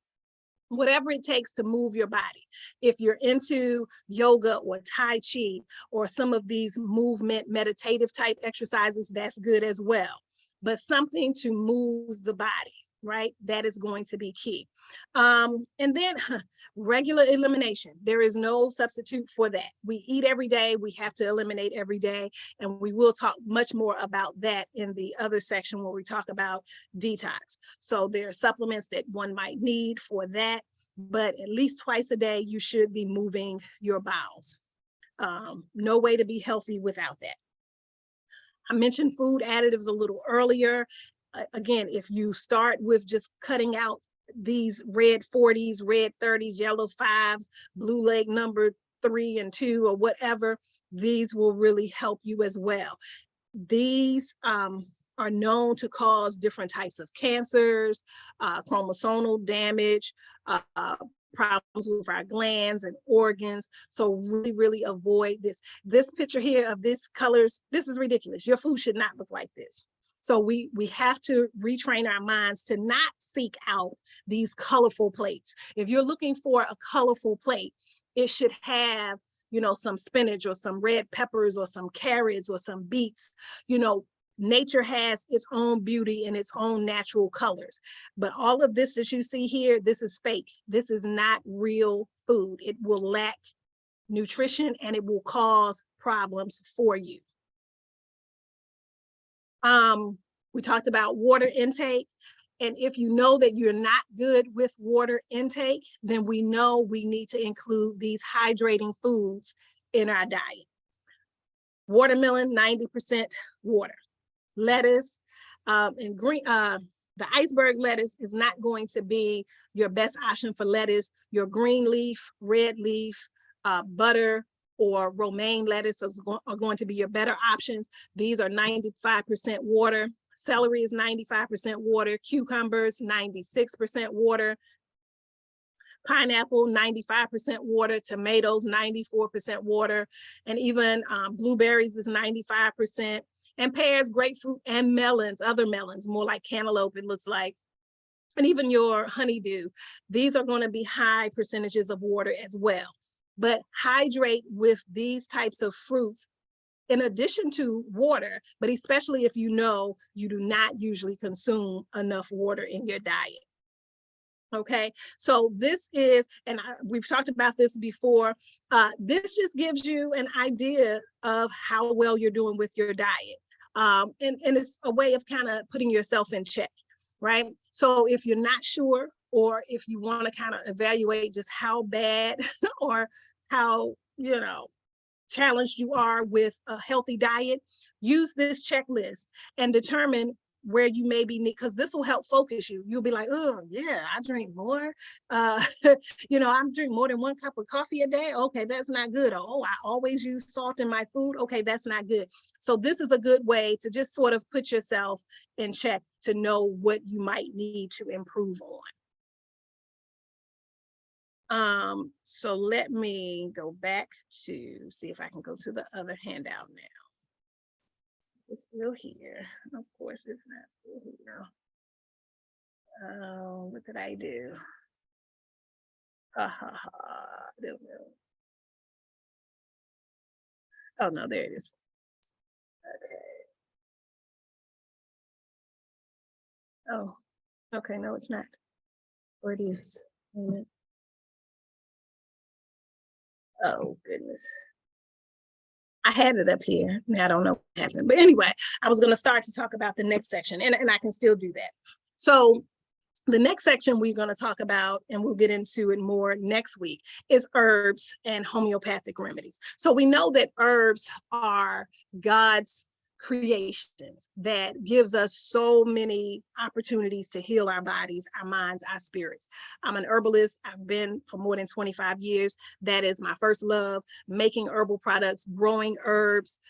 whatever it takes to move your body. If you're into yoga or Tai Chi or some of these movement meditative type exercises, that's good as well. But something to move the body, right? That is going to be key. And then regular elimination. There is no substitute for that. We eat every day. We have to eliminate every day. And we will talk much more about that in the other section where we talk about detox. So there are supplements that one might need for that, but at least twice a day, you should be moving your bowels. No way to be healthy without that. I mentioned food additives a little earlier. Again, if you start with just cutting out these red 40s, red 30s, yellow 5s, blue leg number 3 and 2, or whatever, these will really help you as well. These are known to cause different types of cancers, chromosomal damage, problems with our glands and organs. So really, really avoid this. This picture here of this colors, this is ridiculous. Your food should not look like this. So we have to retrain our minds to not seek out these colorful plates. If you're looking for a colorful plate, it should have, you know, some spinach or some red peppers or some carrots or some beets. You know, nature has its own beauty and its own natural colors. But all of this that you see here, this is fake. This is not real food. It will lack nutrition and it will cause problems for you. We talked about water intake. And if you know that you're not good with water intake, then we know we need to include these hydrating foods in our diet. Watermelon, 90% water. Lettuce and green, the iceberg lettuce is not going to be your best option for lettuce. Your green leaf, red leaf, butter, or romaine lettuce are going to be your better options. These are 95% water. Celery is 95% water. Cucumbers, 96% water. Pineapple, 95% water, tomatoes, 94% water, and even blueberries is 95%, and pears, grapefruit, and melons, other melons, more like cantaloupe, it looks like, and even your honeydew. These are going to be high percentages of water as well. But hydrate with these types of fruits in addition to water, but especially if you know you do not usually consume enough water in your diet. Okay, so this is, and we've talked about this before, this just gives you an idea of how well you're doing with your diet. And it's a way of kind of putting yourself in check, right? So if you're not sure, or if you want to kind of evaluate just how bad or how, you know, challenged you are with a healthy diet, use this checklist and determine where you may be, because this will help focus you. You'll be like, oh yeah, I drink more. You know, I'm drinking more than 1 cup of coffee a day. Okay, that's not good. Oh, I always use salt in my food. Okay, that's not good. So this is a good way to just sort of put yourself in check to know what you might need to improve on. So let me go back to see if I can go to the other handout now. It's still here. Of course, it's not still here. What did I do? Oh no, there it is. Okay. Oh, okay, no, it's not. Or it is. Wait a minute. Oh goodness. I had it up here. Now I don't know what happened. But anyway, I was going to start to talk about the next section, and I can still do that. So the next section we're going to talk about, and we'll get into it more next week, is herbs and homeopathic remedies. So we know that herbs are God's creations that gives us so many opportunities to heal our bodies, our minds, our spirits. I'm an herbalist. I've been for more than 25 years. That is my first love, making herbal products, growing herbs,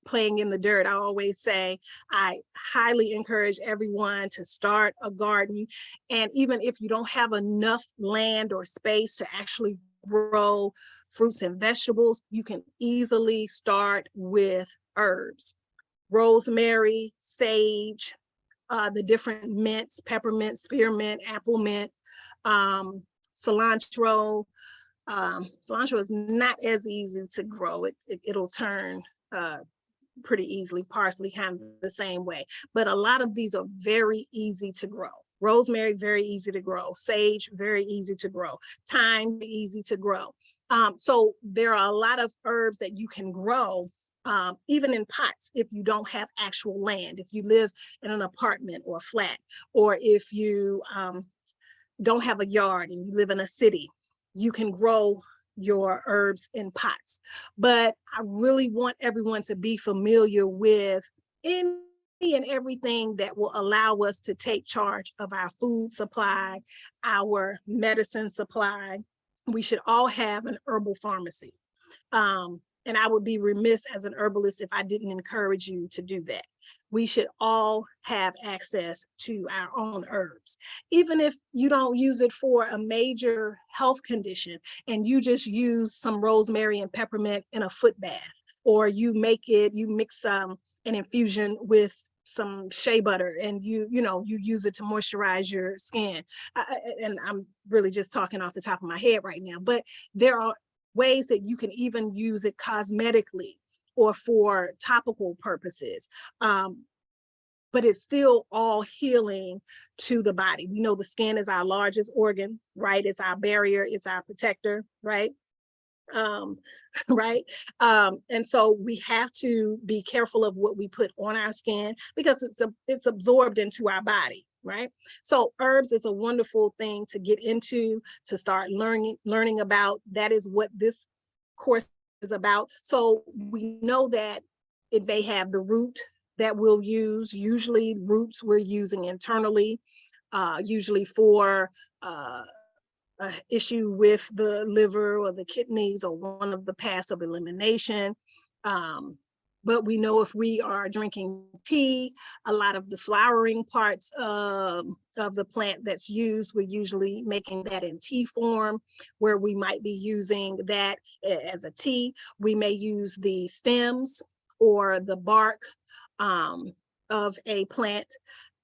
playing in the dirt. I always say I highly encourage everyone to start a garden. And even if you don't have enough land or space to actually grow fruits and vegetables, you can easily start with herbs. Rosemary, sage, the different mints, peppermint, spearmint, apple mint, cilantro. Cilantro is not as easy to grow. It'll turn pretty easily, parsley kind of the same way, but a lot of these are very easy to grow. Rosemary, very easy to grow. Sage, very easy to grow. Thyme, easy to grow. So there are a lot of herbs that you can grow, even in pots, if you don't have actual land, if you live in an apartment or flat, or if you don't have a yard and you live in a city, you can grow your herbs in pots. But I really want everyone to be familiar with any and everything that will allow us to take charge of our food supply, our medicine supply. We should all have an herbal pharmacy. And I would be remiss as an herbalist if I didn't encourage you to do that. We should all have access to our own herbs. Even if you don't use it for a major health condition and you just use some rosemary and peppermint in a foot bath, or you mix an infusion with some shea butter and you use it to moisturize your skin. And I'm really just talking off the top of my head right now, but there are ways that you can even use it cosmetically or for topical purposes. But it's still all healing to the body. We know the skin is our largest organ, right? It's our barrier, it's our protector, right? Right? And so we have to be careful of what we put on our skin because it's absorbed into our body, right? So herbs is a wonderful thing to get into, to start learning about. That is what this course is about. So we know that it may have the root that we'll use. Usually roots we're using internally, usually for issue with the liver or the kidneys or one of the paths of elimination. But we know if we are drinking tea, a lot of the flowering parts of the plant that's used, we're usually making that in tea form, where we might be using that as a tea. We may use the stems or the bark of a plant,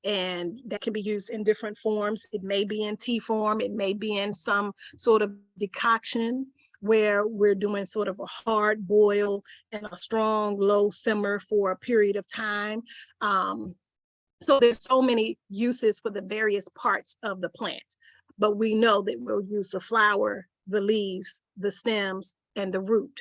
and that can be used in different forms. It may be in tea form, it may be in some sort of decoction where we're doing sort of a hard boil and a strong low simmer for a period of time. So there's so many uses for the various parts of the plant, but we know that we'll use the flower, the leaves, the stems, and the root.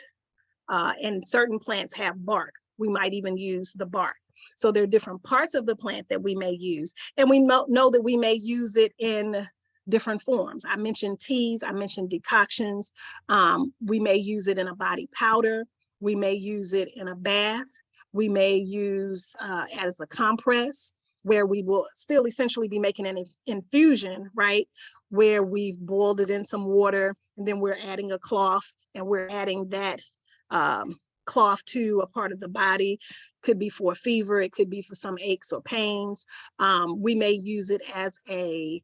And certain plants have bark. We might even use the bark. So there are different parts of the plant that we may use. And we know that we may use it in different forms. I mentioned teas, I mentioned decoctions. We may use it in a body powder. We may use it in a bath. We may use as a compress, where we will still essentially be making an infusion, right? Where we've boiled it in some water, and then we're adding a cloth, and we're adding that cloth to a part of the body. Could be for a fever, it could be for some aches or pains. We may use it as a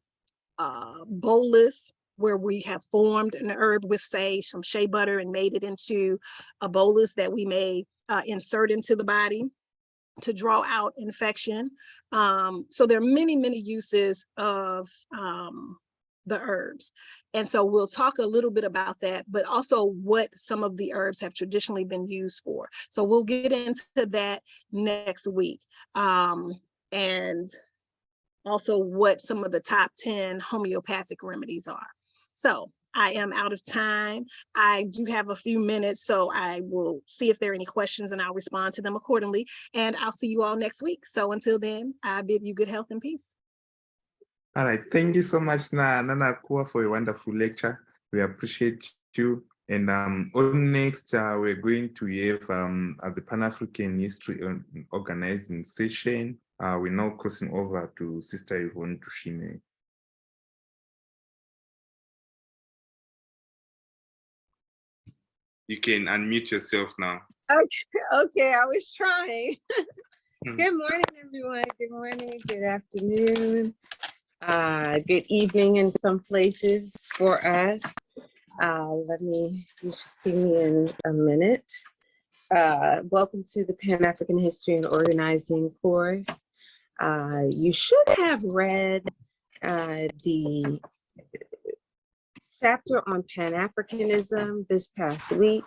bolus, where we have formed an herb with, say, some shea butter and made it into a bolus that we may insert into the body to draw out infection. So there are many, many uses of the herbs. And so we'll talk a little bit about that, but also what some of the herbs have traditionally been used for. So we'll get into that next week. And also what some of the top 10 homeopathic remedies are. So I am out of time. I do have a few minutes, so I will see if there are any questions and I'll respond to them accordingly. And I'll see you all next week. So until then, I bid you good health and peace. All right, thank you so much, Nana Akua, for a wonderful lecture. We appreciate you. And on next, we're going to have the Pan-African History Organizing session. We're now crossing over to Sister Yvonne Dushime. You can unmute yourself now. Okay, I was trying. Good morning, everyone. Good morning, good afternoon, good evening in some places for us. You should see me in a minute. Welcome to the Pan-African History and Organizing course. You should have read the chapter on Pan-Africanism this past week,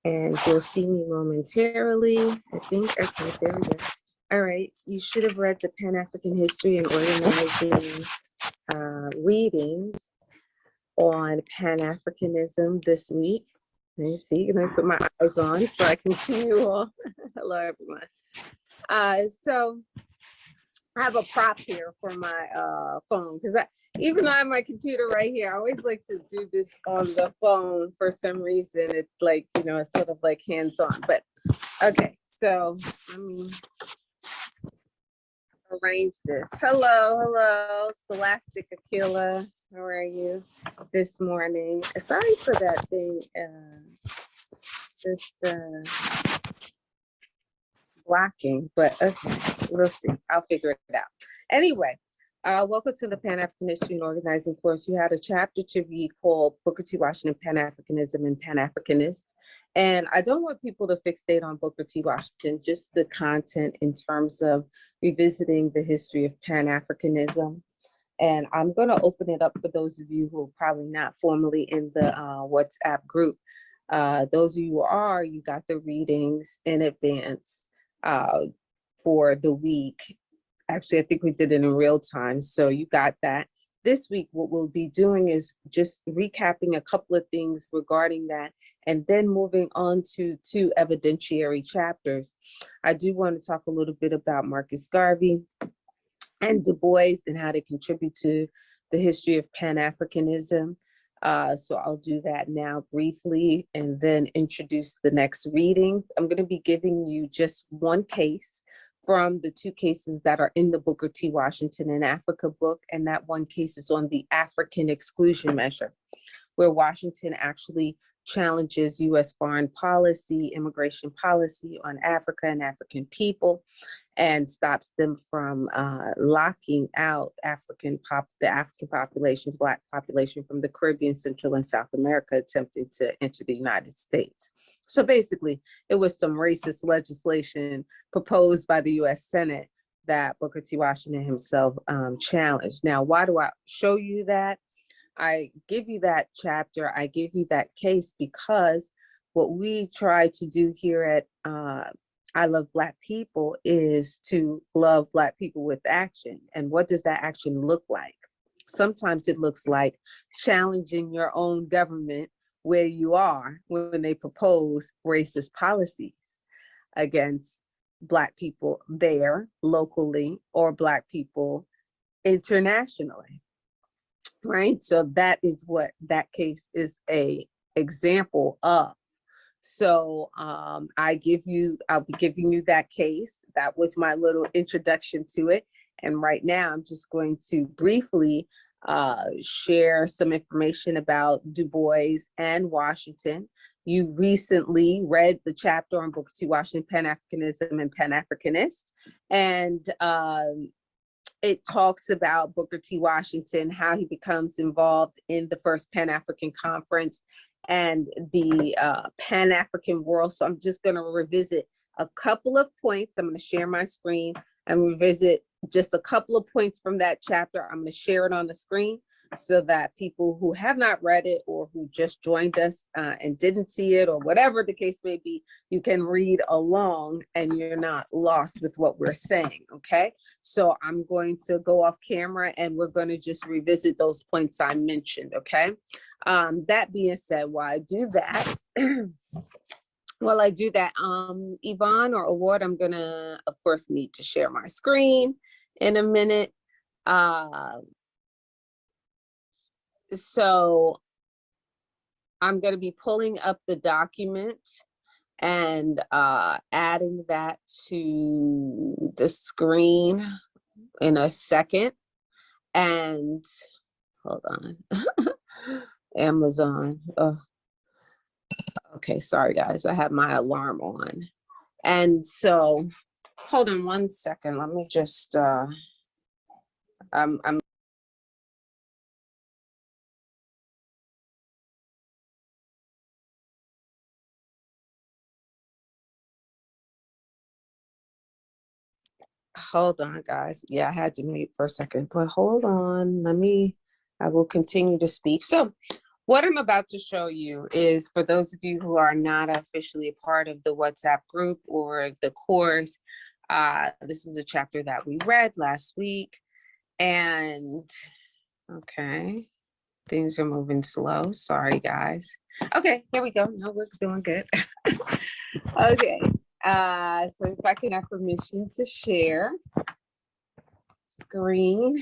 and you'll see me momentarily. I think, okay, there we go. All right, you should have read the Pan-African History and Organizing readings on Pan-Africanism this week. Let me see, I'm gonna put my eyes on so I can see you all. Hello, everyone. So I have a prop here for my phone, because even though I have my computer right here, I always like to do this on the phone for some reason. It's like, you know, it's sort of like hands-on, but okay, so let me arrange this. Hello, Scholastic Aquila. How are you this morning? Sorry for that thing, blocking, but okay, we'll see. I'll figure it out. Anyway, welcome to the Pan-African History and Organizing course. You had a chapter to read called Booker T. Washington, Pan-Africanism and Pan-Africanists. And I don't want people to fixate on Booker T. Washington, just the content in terms of revisiting the history of Pan-Africanism. And I'm going to open it up for those of you who are probably not formally in the WhatsApp group. Those of you who are, you got the readings in advance for the week. Actually, I think we did it in real time, so you got that. This week, what we'll be doing is just recapping a couple of things regarding that, and then moving on to 2 evidentiary chapters. I do want to talk a little bit about Marcus Garvey and Du Bois and how they contribute to the history of Pan-Africanism. So I'll do that now briefly and then introduce the next readings. I'm going to be giving you just one case from the 2 cases that are in the Booker T. Washington in Africa book, and that one case is on the African exclusion measure, where Washington actually challenges U.S. foreign policy, immigration policy on Africa and African people, and stops them from locking out the African population, Black population from the Caribbean, Central and South America, attempting to enter the United States. So basically, it was some racist legislation proposed by the U.S. Senate that Booker T. Washington himself challenged. Now, why do I show you that? I give you that chapter, I give you that case because what we try to do here at I Love Black People is to love Black people with action. And what does that action look like? Sometimes it looks like challenging your own government where you are when they propose racist policies against Black people there locally or Black people internationally, right? So that is what that case is a example of. So I'll be giving you that case. That was my little introduction to it. And right now I'm just going to briefly share some information about Du Bois and Washington. You recently read the chapter on Booker T. Washington, Pan-Africanism and Pan-Africanist. And it talks about Booker T. Washington, how he becomes involved in the first Pan-African Conference and the Pan-African world. So I'm just going to revisit a couple of points. I'm going to share my screen and revisit just a couple of points from that chapter. I'm going to share it on the screen so that people who have not read it or who just joined us and didn't see it or whatever the case may be, you can read along and you're not lost with what we're saying, okay? So I'm going to go off camera and we're going to just revisit those points I mentioned, okay? That being said, while I do that, Yvonne or Award, I'm gonna, of course, need to share my screen in a minute. So I'm gonna be pulling up the document and adding that to the screen in a second. And hold on. Amazon. Oh. Okay, sorry guys, I have my alarm on. And so, hold on one second. Let me just, hold on guys. Yeah, I had to mute for a second, but hold on. I will continue to speak. So, what I'm about to show you is, for those of you who are not officially a part of the WhatsApp group or the course, this is a chapter that we read last week. And okay, things are moving slow. Sorry, guys. Okay, here we go. No, we're doing good. Okay, so if I can have permission to share screen.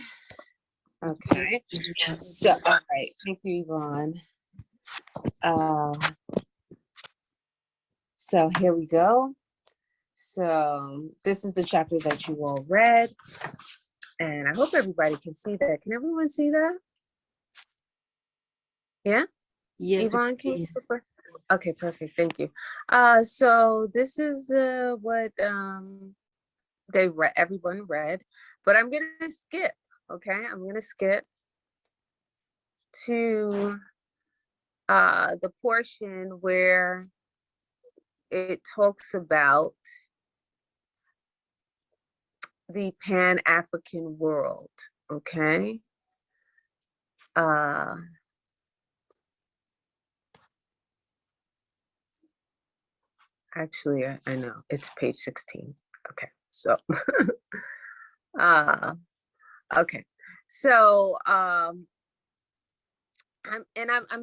Okay, so, all right, thank you, Yvonne. So here we go. So this is the chapter that you all read, and I hope everybody can see that. Can everyone see that? Yeah? Yes. Yvonne, can you? Okay, perfect, thank you. So this is what everyone read, but I'm gonna skip. Okay, I'm gonna skip to the portion where it talks about the Pan-African world, okay? Actually, I know, it's page 16. Okay, so, okay. So, I'm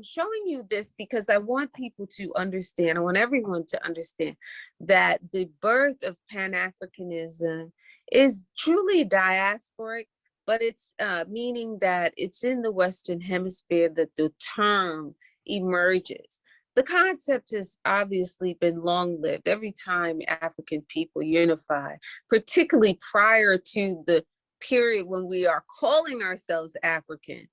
showing you this because I want people to understand, I want everyone to understand that the birth of Pan-Africanism is truly diasporic, but it's meaning that it's in the Western Hemisphere that the term emerges. The concept has obviously been long-lived. Every time African people unify, particularly prior to the period when we are calling ourselves African,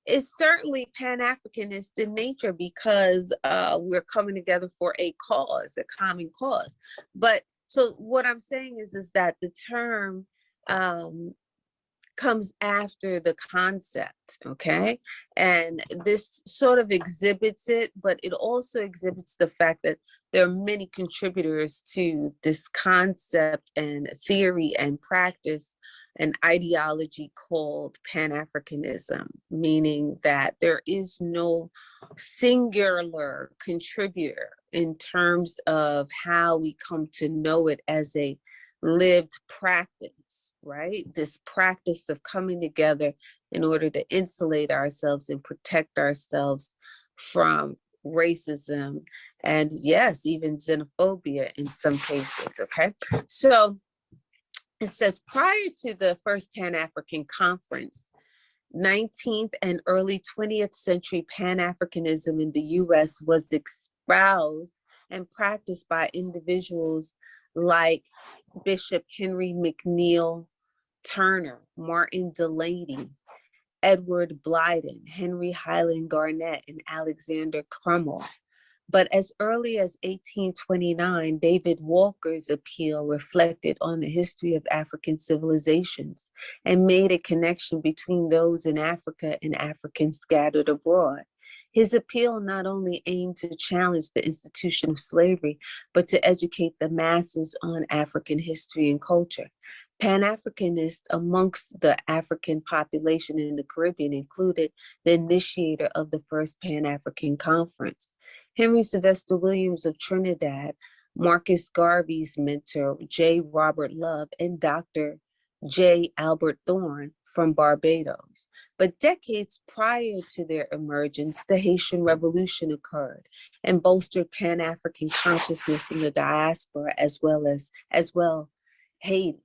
is certainly Pan-Africanist in nature because we're coming together for a cause, a common cause. But so what I'm saying is that the term comes after the concept, okay? And this sort of exhibits it, but it also exhibits the fact that there are many contributors to this concept and theory and practice and ideology called Pan-Africanism, meaning that there is no singular contributor in terms of how we come to know it as a lived practice, right? This practice of coming together in order to insulate ourselves and protect ourselves from racism and, yes, even xenophobia in some cases, okay? So it says prior to the first Pan-African Conference, 19th and early 20th century Pan-Africanism in the US was espoused and practiced by individuals like Bishop Henry McNeill Turner, Martin Delaney, Edward Blyden, Henry Highland Garnett, and Alexander Crummell. But as early as 1829, David Walker's appeal reflected on the history of African civilizations and made a connection between those in Africa and Africans scattered abroad. His appeal not only aimed to challenge the institution of slavery, but to educate the masses on African history and culture. Pan-Africanists amongst the African population in the Caribbean included the initiator of the first Pan-African Conference, Henry Sylvester Williams of Trinidad, Marcus Garvey's mentor, J. Robert Love, and Dr. J. Albert Thorne from Barbados. But decades prior to their emergence, the Haitian Revolution occurred and bolstered Pan-African consciousness in the diaspora as well Haiti.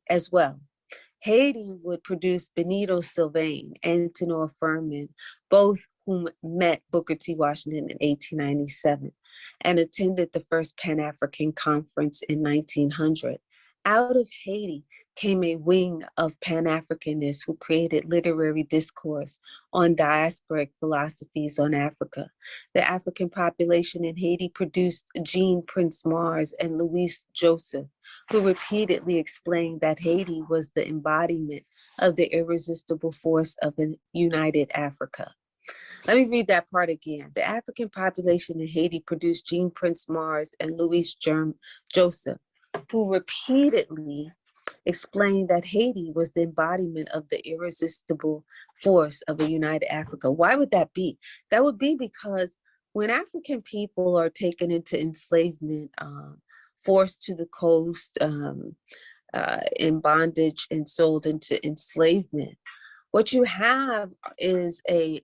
Haiti would produce Benito Sylvain, Antenor Furman, both whom met Booker T. Washington in 1897 and attended the first Pan-African Conference in 1900. Out of Haiti came a wing of Pan-Africanists who created literary discourse on diasporic philosophies on Africa. The African population in Haiti produced Jean Prince Mars and Louis Joseph, who repeatedly explained that Haiti was the embodiment of the irresistible force of a united Africa. Let me read that part again. The African population in Haiti produced Jean Prince Mars and Louis Joseph, who repeatedly explained that Haiti was the embodiment of the irresistible force of a united Africa. Why would that be? That would be because when African people are taken into enslavement, forced to the coast, in bondage and sold into enslavement, what you have is a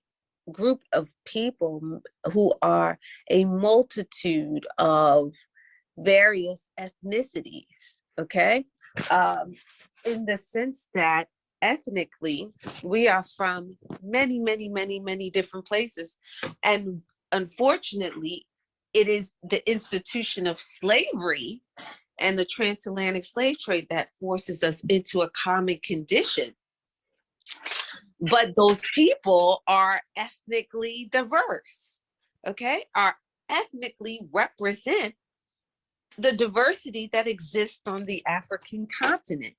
group of people who are a multitude of various ethnicities, okay? In the sense that ethnically, we are from many, many, many, many different places. And unfortunately, it is the institution of slavery and the transatlantic slave trade that forces us into a common condition. But those people are ethnically diverse, okay? Are ethnically represent the diversity that exists on the African continent.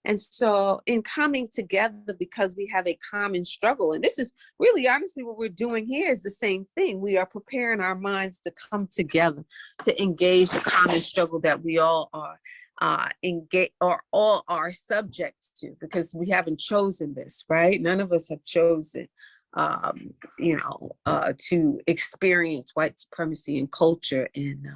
And so in coming together, because we have a common struggle, and this is really honestly what we're doing here is the same thing. We are preparing our minds to come together, to engage the common struggle that we all are engaged or all are subject to, because we haven't chosen this, right? None of us have chosen to experience white supremacy and culture and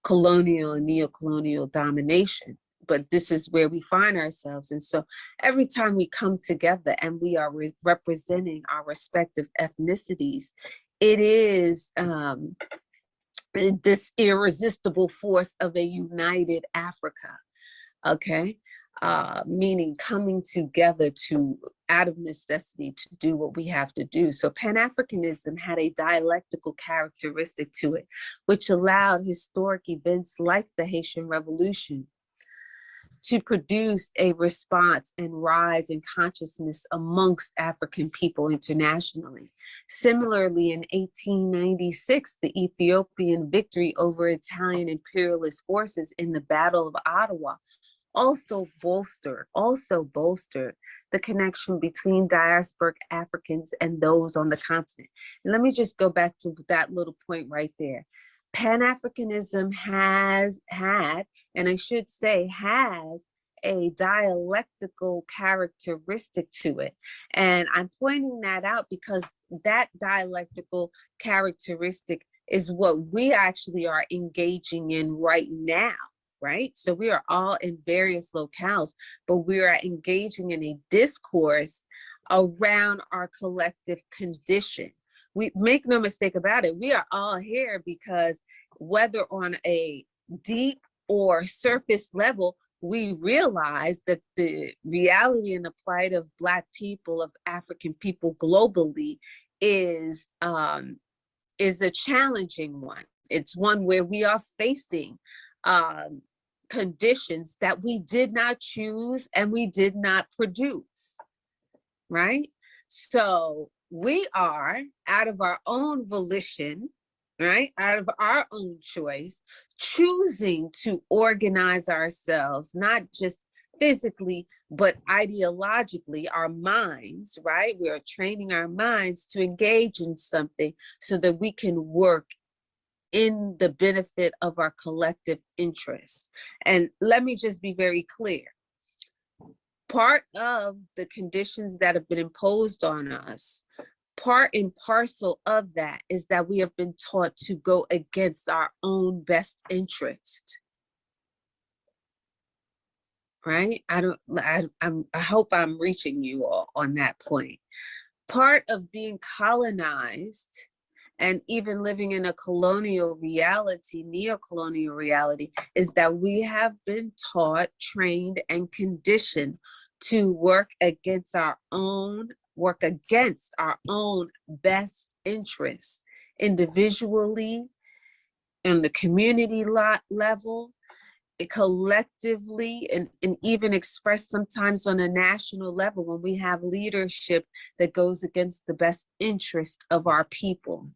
colonial and neo-colonial domination. But this is where we find ourselves. And so every time we come together and we are representing our respective ethnicities, it is this irresistible force of a united Africa, okay? Meaning coming together out of necessity to do what we have to do. So Pan-Africanism had a dialectical characteristic to it, which allowed historic events like the Haitian Revolution to produce a response and rise in consciousness amongst African people internationally. Similarly, in 1896, the Ethiopian victory over Italian imperialist forces in the Battle of Ottawa also bolstered the connection between diasporic Africans and those on the continent. And let me just go back to that little point right there. Pan-Africanism has had, and I should say has, a dialectical characteristic to it. And I'm pointing that out because that dialectical characteristic is what we actually are engaging in right now, right? So we are all in various locales, but we are engaging in a discourse around our collective condition. We make no mistake about it. We are all here because whether on a deep or surface level, we realize that the reality and the plight of Black people, of African people globally is a challenging one. It's one where we are facing conditions that we did not choose and we did not produce, right? So we are, out of our own volition, right, out of our own choice, choosing to organize ourselves, not just physically, but ideologically, our minds, right? We are training our minds to engage in something so that we can work in the benefit of our collective interest. And let me just be very clear. Part of the conditions that have been imposed on us, part and parcel of that is that we have been taught to go against our own best interest. Right? I hope I'm reaching you all on that point. Part of being colonized and even living in a colonial reality, neo-colonial reality, is that we have been taught, trained, and conditioned to work against our own best interests, individually, in the community level, collectively, and even expressed sometimes on a national level when we have leadership that goes against the best interest of our people.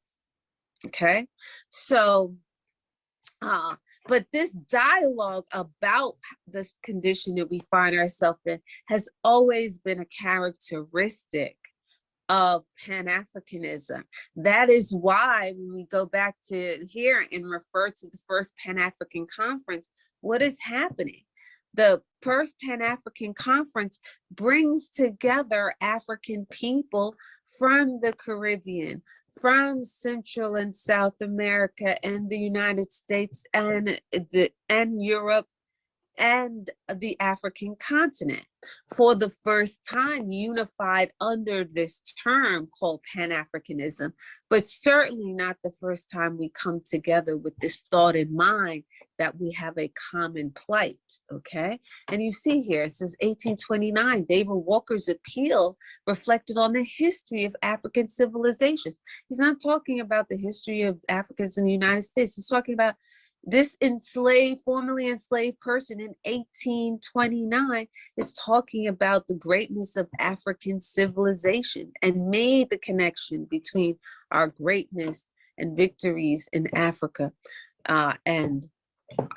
Okay, so but this dialogue about this condition that we find ourselves in has always been a characteristic of Pan-Africanism. That is why when we go back to here and refer to the first Pan-African Conference, what is happening? The first Pan-African Conference brings together African people from the Caribbean, from Central and South America and the United States and Europe and the African continent, for the first time unified under this term called Pan-Africanism, but certainly not the first time we come together with this thought in mind that we have a common plight, okay? And you see here, it says 1829, David Walker's appeal reflected on the history of African civilizations. He's not talking about the history of Africans in the United States. He's talking about this formerly enslaved person in 1829 is talking about the greatness of African civilization and made the connection between our greatness and victories in Africa and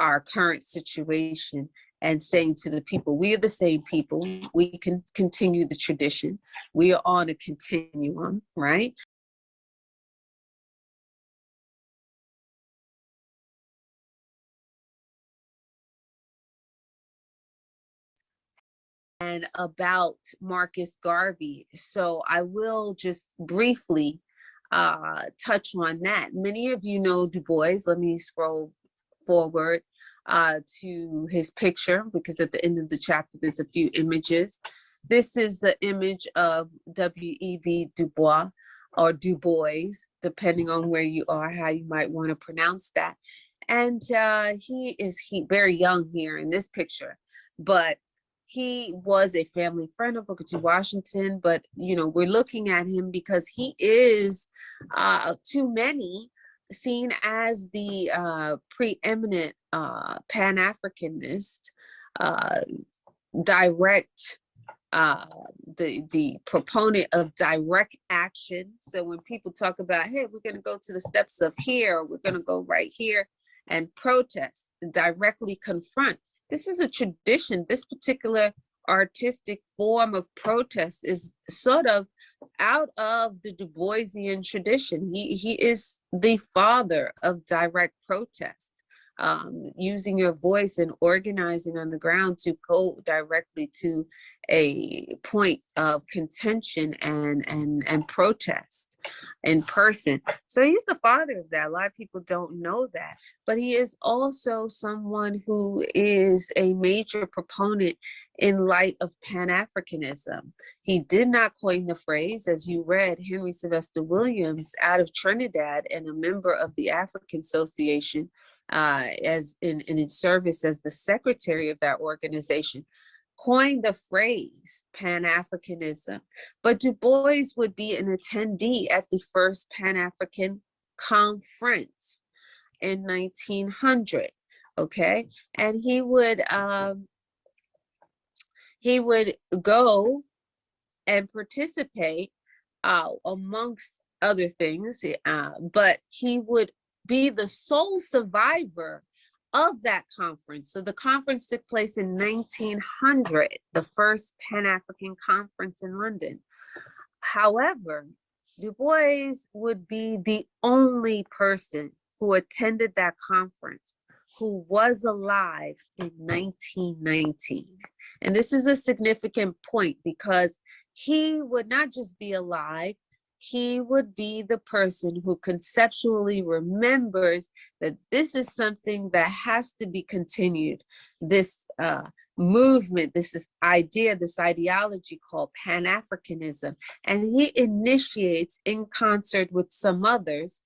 our current situation, and saying to the people, we are the same people, we can continue the tradition, we are on a continuum, right? And about Marcus Garvey. So I will just briefly touch on that. Many of you know Du Bois. Let me scroll forward to his picture, because at the end of the chapter, there's a few images. This is the image of W.E.B. Du Bois, or Du Bois, depending on where you are, how you might want to pronounce that. And he is very young here in this picture, but he was a family friend of Booker T. Washington. But, you know, we're looking at him because he is, to many, seen as the preeminent Pan-Africanist direct, the proponent of direct action. So when people talk about, hey, we're going to go to the steps of here, or we're going to go right here and protest, directly confront. This is a tradition. This particular artistic form of protest is sort of out of the Du Boisian tradition. He is the father of direct protest, using your voice and organizing on the ground to go directly to a point of contention and protest in person. So he's the father of that. A lot of people don't know that, but he is also someone who is a major proponent in light of Pan-Africanism. He did not coin the phrase, as you read, Henry Sylvester Williams out of Trinidad and a member of the African Association, as in service as the secretary of that organization, coined the phrase Pan-Africanism, but Du Bois would be an attendee at the first Pan-African Conference in 1900, okay? And he would go and participate amongst other things, but he would be the sole survivor of that conference. So the conference took place in 1900, the first Pan-African Conference in London. However, Du Bois would be the only person who attended that conference who was alive in 1919. And this is a significant point because he would not just be alive, he would be the person who conceptually remembers that this is something that has to be continued. This movement, this idea, this ideology called Pan-Africanism. And he initiates, in concert with some others,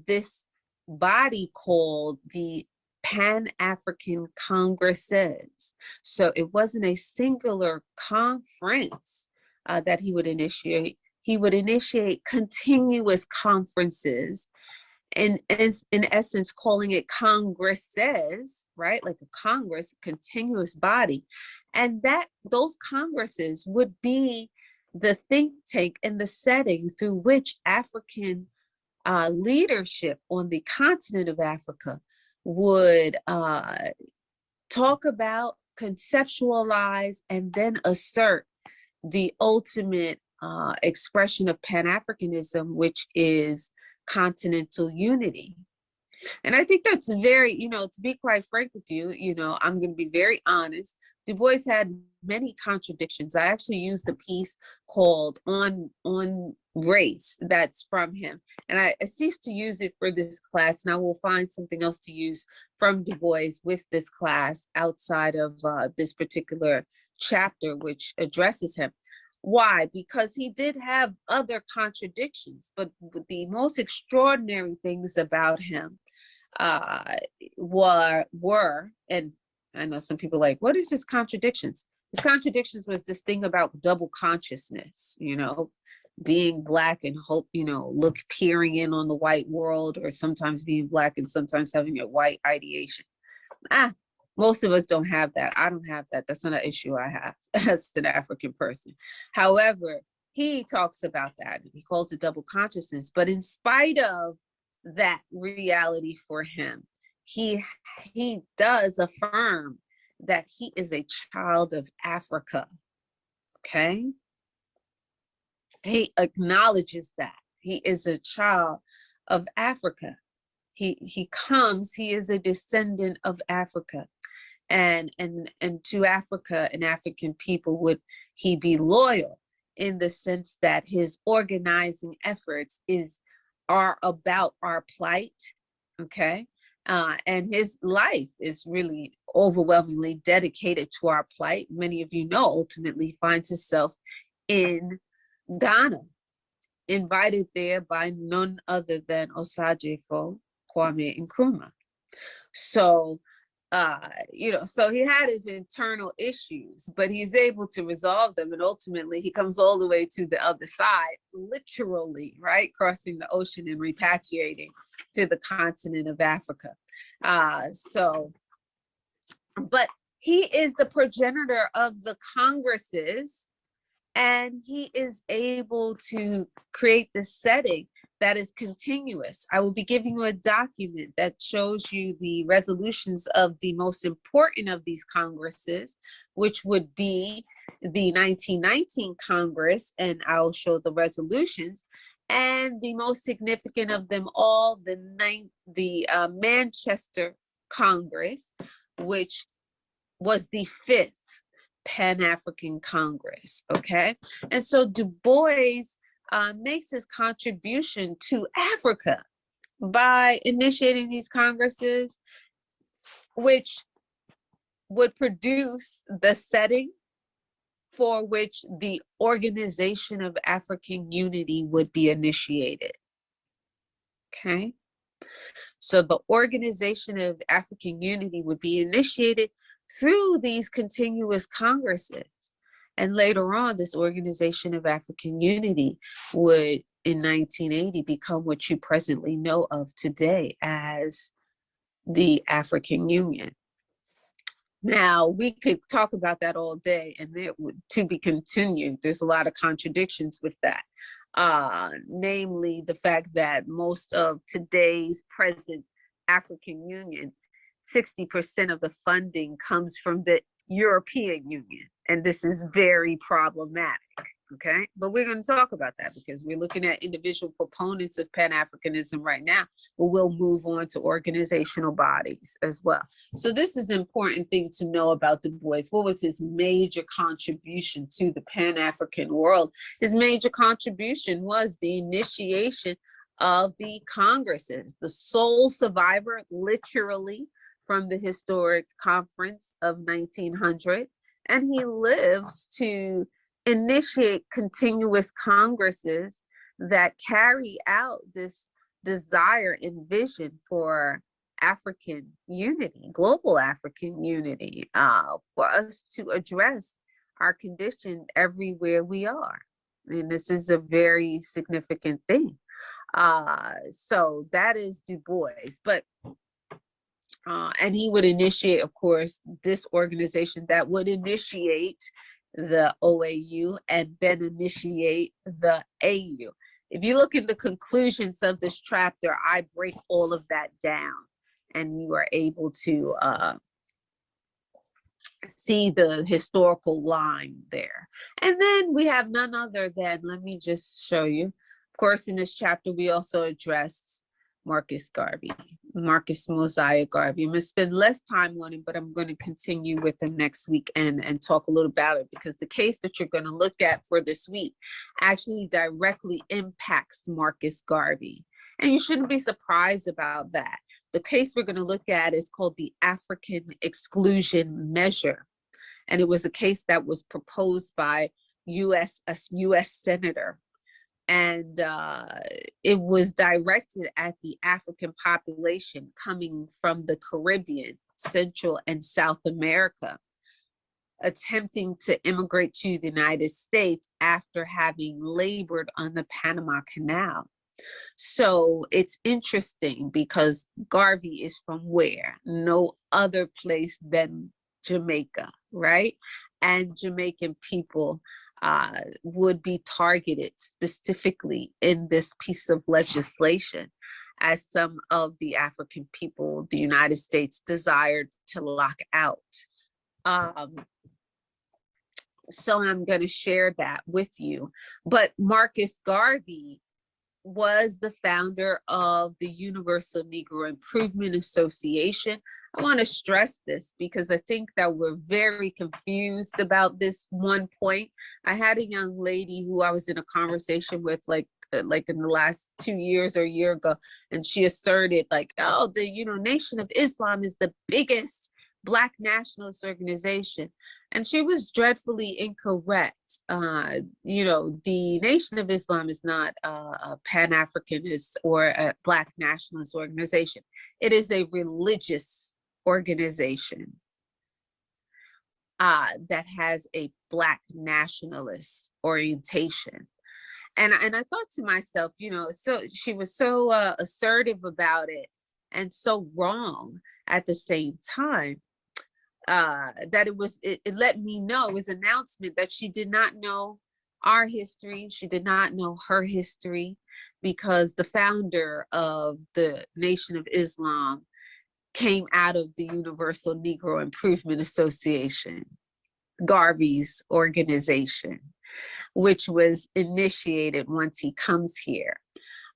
this body called the Pan-African Congresses. So it wasn't a singular conference that he would initiate. He would initiate continuous conferences, and in essence, calling it congresses, right? Like a congress, a continuous body. And those congresses would be the think tank and the setting through which African leadership on the continent of Africa would talk about, conceptualize, and then assert the ultimate expression of Pan-Africanism, which is continental unity. And I think that's very, to be quite frank with you, I'm going to be very honest. Du Bois had many contradictions. I actually used a piece called On Race that's from him. And I ceased to use it for this class, and I will find something else to use from Du Bois with this class outside of this particular chapter, which addresses him. Why? Because he did have other contradictions, but the most extraordinary things about him were, and I know some people like, what is his contradictions? His contradictions was this thing about double consciousness, being Black and hope, peering in on the white world, or sometimes being Black and sometimes having a white ideation. Most of us don't have that. I don't have that. That's not an issue I have as an African person. However, he talks about that. He calls it double consciousness. But in spite of that reality for him, he does affirm that he is a child of Africa. Okay? He acknowledges that he is a child of Africa. He is a descendant of Africa. And to Africa and African people would he be loyal, in the sense that his organizing efforts are about our plight, okay? And his life is really overwhelmingly dedicated to our plight. Many of you know, ultimately finds himself in Ghana, invited there by none other than Osagyefo, Kwame Nkrumah. So, so he had his internal issues, but he's able to resolve them. And ultimately he comes all the way to the other side, literally, right? Crossing the ocean and repatriating to the continent of Africa. But he is the progenitor of the Congresses, and he is able to create this setting that is continuous. I will be giving you a document that shows you the resolutions of the most important of these Congresses, which would be the 1919 Congress, and I'll show the resolutions. And the most significant of them all, the Manchester Congress, which was the 5th Pan-African Congress, okay? And so Du Bois makes his contribution to Africa by initiating these congresses, which would produce the setting for which the Organization of African Unity would be initiated, okay? So the Organization of African Unity would be initiated through these continuous congresses. And later on, this Organization of African Unity would, in 1980, become what you presently know of today as the African Union. Now, we could talk about that all day, and it would to be continued. There's a lot of contradictions with that. Namely, the fact that most of today's present African Union, 60% of the funding comes from the European Union, and this is very problematic, okay? But we're going to talk about that because we're looking at individual proponents of Pan-Africanism right now, but we'll move on to organizational bodies as well. So this is an important thing to know about Du Bois. What was his major contribution to the Pan-African world? His major contribution was the initiation of the Congresses, the sole survivor, literally, from the historic conference of 1900. And he lives to initiate continuous congresses that carry out this desire and vision for African unity, global African unity, for us to address our condition everywhere we are. And this is a very significant thing. So that is Du Bois, but and he would initiate, of course, this organization that would initiate the OAU and then initiate the AU. If you look at the conclusions of this chapter, I break all of that down, and you are able to see the historical line there. And then we have none other than, let me just show you. Of course, in this chapter, we also addressed Marcus Garvey, Marcus Mosiah Garvey. I'm going to spend less time on him, but I'm going to continue with him next week and talk a little about it, because the case that you're going to look at for this week actually directly impacts Marcus Garvey. And you shouldn't be surprised about that. The case we're going to look at is called the African Exclusion Measure. And it was a case that was proposed by a US Senator. And it was directed at the African population coming from the Caribbean, Central and South America, attempting to immigrate to the United States after having labored on the Panama Canal. So it's interesting because Garvey is from where? No other place than Jamaica, right? And Jamaican people would be targeted specifically in this piece of legislation, as some of the African people the United States desired to lock out. So I'm going to share that with you. But Marcus Garvey was the founder of the Universal Negro Improvement Association. I want to stress this because I think that we're very confused about this one point. I had a young lady who I was in a conversation with like in the last 2 years or a year ago, and she asserted like, oh, the Nation of Islam is the biggest Black nationalist organization. And she was dreadfully incorrect. The Nation of Islam is not a Pan-Africanist or a Black nationalist organization. It is a religious organization that has a Black nationalist orientation. And I thought to myself, so she was so assertive about it and so wrong at the same time. that it let me know, it was an announcement that she did not know our history. She did not know her history, because the founder of the Nation of Islam came out of the Universal Negro Improvement Association, Garvey's organization, which was initiated once he comes here.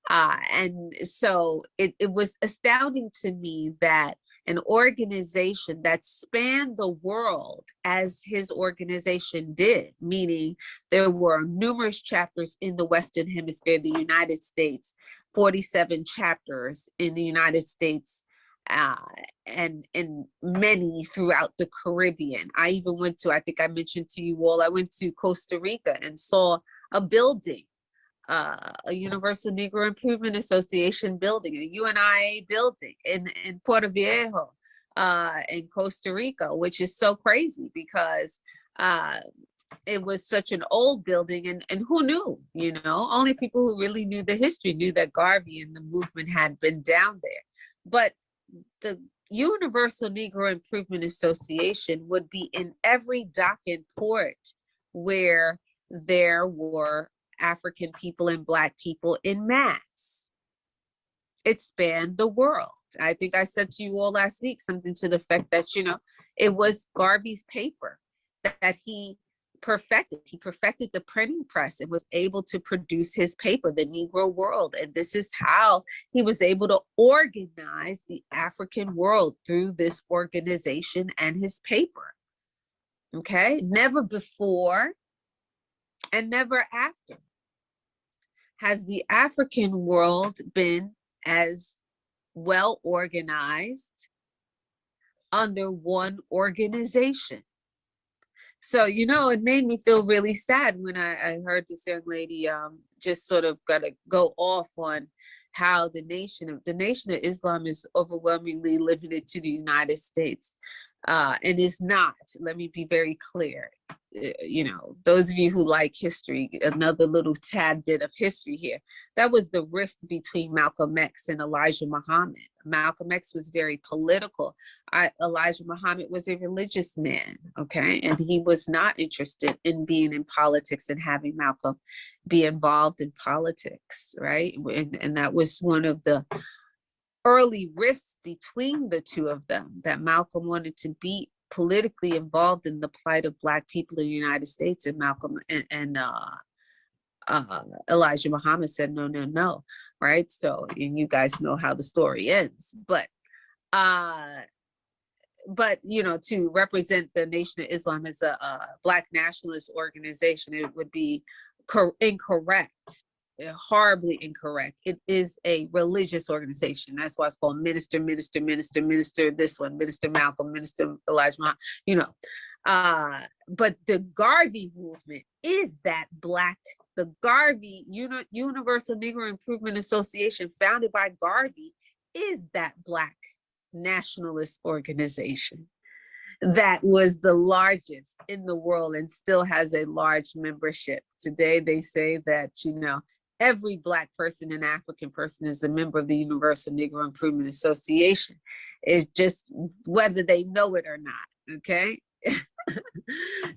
And so it was astounding to me that an organization that spanned the world as his organization did, meaning there were numerous chapters in the Western Hemisphere, the United States, 47 chapters in the United States, and many throughout the Caribbean. I even went to, I think I mentioned to you all, I went to Costa Rica and saw a building, a Universal Negro Improvement Association building, a UNIA building in Puerto Viejo, in Costa Rica, which is so crazy because it was such an old building, and who knew, you know, only people who really knew the history knew that Garvey and the movement had been down there. But the Universal Negro Improvement Association would be in every dock and port where there were African people and Black people in mass. It spanned the world. I think I said to you all last week something to the effect that, you know, it was Garvey's paper that he perfected. He perfected the printing press and was able to produce his paper, The Negro World. And this is how he was able to organize the African world, through this organization and his paper. Okay, never before and never after has the African world been as well organized under one organization. So, you know, it made me feel really sad when I heard this young lady just sort of got to go off on how the Nation of Islam is overwhelmingly limited to the United States. And is not, let me be very clear. You know, those of you who like history, another little tad bit of history here. That was the rift between Malcolm X and Elijah Muhammad. Malcolm X was very political. Elijah Muhammad was a religious man, okay? And he was not interested in being in politics and having Malcolm be involved in politics, right? And that was one of the early rifts between the two of them, that Malcolm wanted to be politically involved in the plight of Black people in the United States, and Malcolm and Elijah Muhammad said no, no, no, right? So, and you guys know how the story ends, but you know, to represent the Nation of Islam as a Black nationalist organization, it would be incorrect. Horribly incorrect. It is a religious organization. That's why it's called Minister, this one, Minister Malcolm, Minister Elijah Muhammad, you know. But the Garvey movement is that Black, the Garvey Universal Negro Improvement Association, founded by Garvey, is that Black nationalist organization that was the largest in the world and still has a large membership. Today, they say that, you know, every Black person and African person is a member of the Universal Negro Improvement Association. It's just whether they know it or not, okay?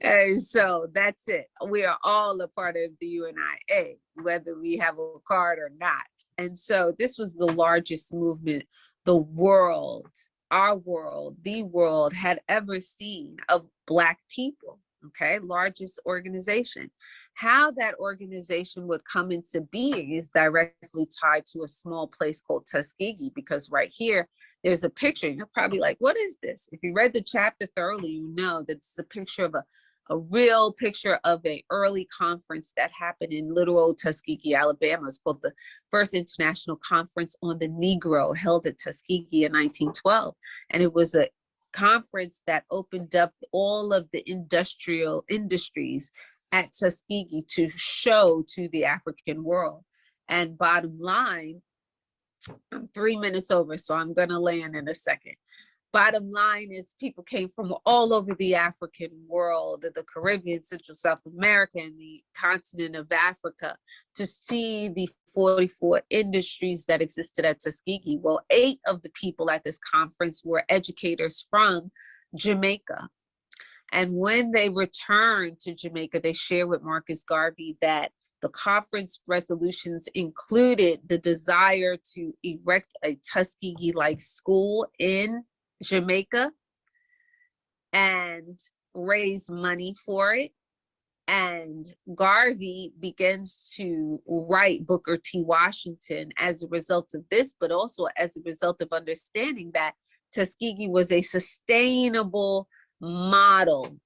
And so that's it. We are all a part of the UNIA, whether we have a card or not. And so this was the largest movement the world, our world, the world had ever seen of Black people. Okay, largest organization. How that organization would come into being is directly tied to a small place called Tuskegee, because right here, there's a picture. You're probably like, what is this? If you read the chapter thoroughly, you know that it's a picture of a real picture of an early conference that happened in little old Tuskegee, Alabama. It's called the First International Conference on the Negro, held at Tuskegee in 1912. And it was a conference that opened up all of the industries at Tuskegee to show to the African world. And bottom line, I'm 3 minutes over, so I'm gonna land in a second. Bottom line is people came from all over the African world, the Caribbean, Central South America, and the continent of Africa to see the 44 industries that existed at Tuskegee. Well, 8 of the people at this conference were educators from Jamaica. And when they returned to Jamaica, they shared with Marcus Garvey that the conference resolutions included the desire to erect a Tuskegee-like school in Jamaica and raise money for it. And Garvey begins to write Booker T. Washington as a result of this, but also as a result of understanding that Tuskegee was a sustainable model,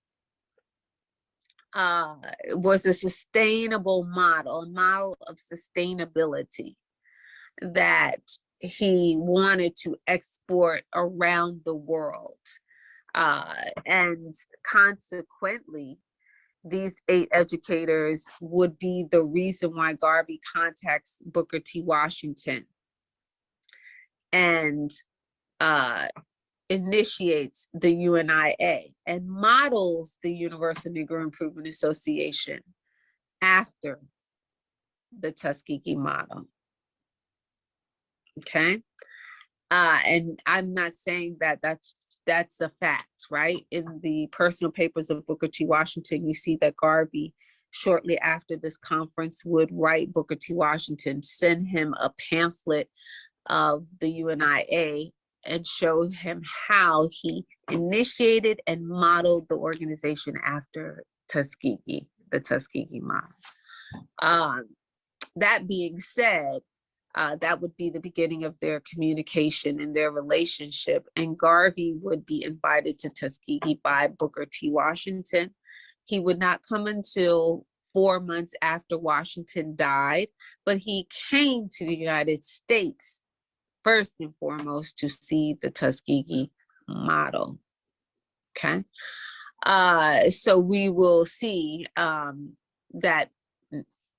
a model of sustainability that he wanted to export around the world. And consequently, these 8 educators would be the reason why Garvey contacts Booker T. Washington and initiates the UNIA and models the Universal Negro Improvement Association after the Tuskegee model. Okay. And I'm not saying that that's a fact, right? In the personal papers of Booker T. Washington, you see that Garvey, shortly after this conference, would write Booker T. Washington, send him a pamphlet of the UNIA and show him how he initiated and modeled the organization after Tuskegee, the Tuskegee model. That being said, that would be the beginning of their communication and their relationship. And Garvey would be invited to Tuskegee by Booker T. Washington. He would not come until 4 months after Washington died, but he came to the United States first and foremost to see the Tuskegee model. Okay. So we will see that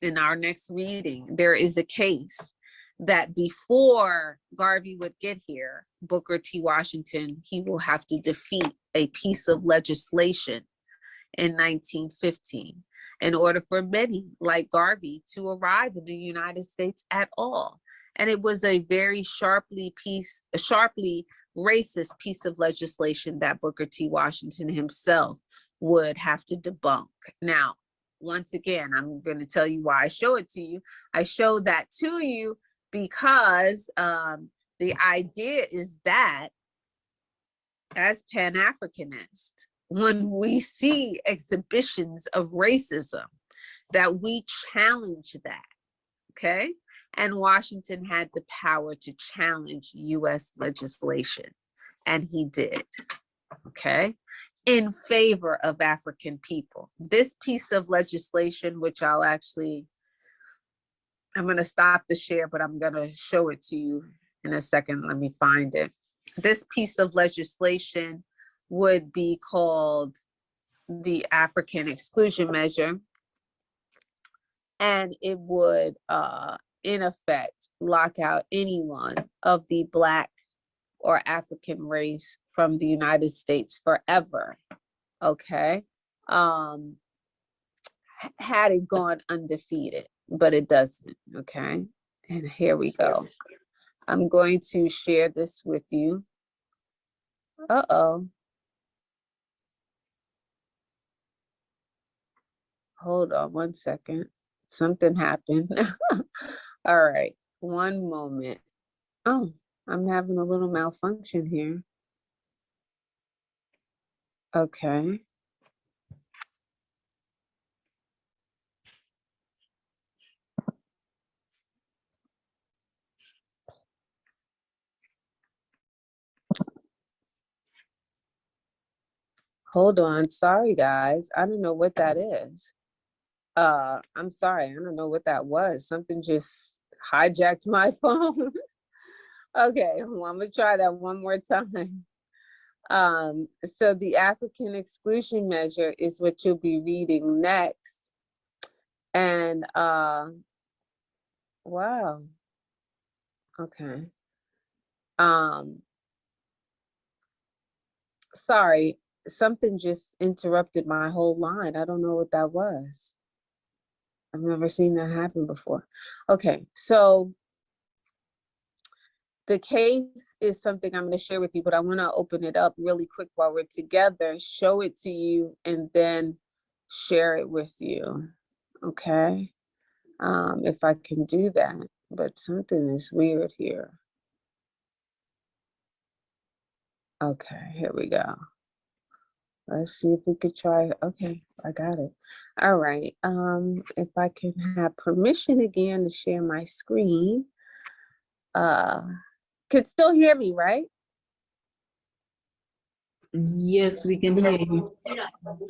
in our next reading, there is a case that before Garvey would get here, Booker T. Washington, he will have to defeat a piece of legislation in 1915 in order for many like Garvey to arrive in the United States at all. And it was a very sharply racist piece of legislation that Booker T. Washington himself would have to debunk. Now, once again, I'm going to tell you why I show it to you. I show that to you because the idea is that as Pan-Africanists, when we see exhibitions of racism, that we challenge that, okay? And Washington had the power to challenge US legislation, and he did, okay? In favor of African people. This piece of legislation, which I'm going to stop the share, but I'm going to show it to you in a second. Let me find it. This piece of legislation would be called the African Exclusion Measure. And it would, in effect, lock out anyone of the Black or African race from the United States forever. Okay. Had it gone undefeated, but it doesn't. Okay. And here we go. I'm going to share this with you. Uh-oh. Hold on one second. Something happened. All right. One moment. Oh, I'm having a little malfunction here. Okay. Hold on. Sorry, guys. I don't know what that is. I'm sorry. I don't know what that was. Something just hijacked my phone. Okay, well, I'm gonna try that one more time. So the African Exclusion Measure is what you'll be reading next. And wow. Okay. Sorry, something just interrupted my whole line. I don't know what that was. I've never seen that happen before. Okay, so the case is something I'm going to share with you, but I want to open it up really quick while we're together, show it to you, and then share it with you. Okay. If I can do that, but something is weird here. Okay, here we go. Let's see if we could try. Okay, I got it. All right. If I can have permission again to share my screen. Could still hear me, right? Yes, we can hear you.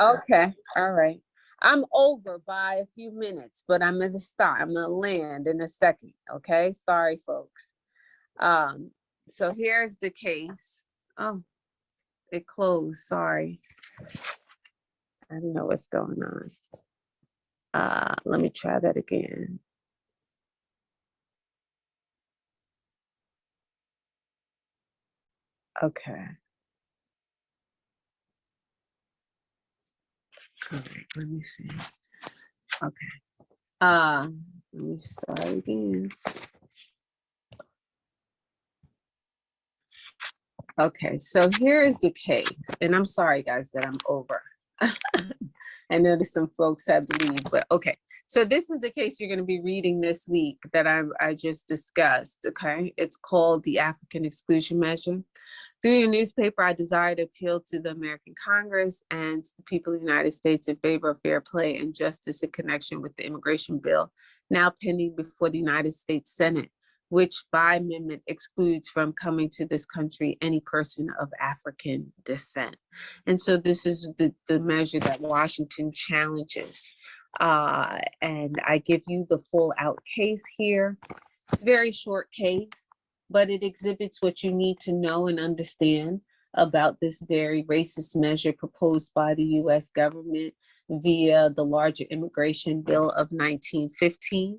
Okay, all right. I'm over by a few minutes, but I'm at the start. I'm gonna land in a second. Okay, sorry, folks. So here's the case. Oh, it closed. Sorry. I don't know what's going on. Let me try that again. Okay. All right, let me see. Okay. Let me start again. Okay, so here is the case, and I'm sorry, guys, that I'm over. I noticed some folks had to leave, but okay. So this is the case you're going to be reading this week that I just discussed, okay? It's called the African Exclusion Measure. Through your newspaper, I desire to appeal to the American Congress and to the people of the United States in favor of fair play and justice in connection with the immigration bill now pending before the United States Senate, which by amendment excludes from coming to this country any person of African descent. And so this is the measure that Washington challenges. And I give you the full out case here. It's a very short case, but it exhibits what you need to know and understand about this very racist measure proposed by the US government via the larger immigration bill of 1915.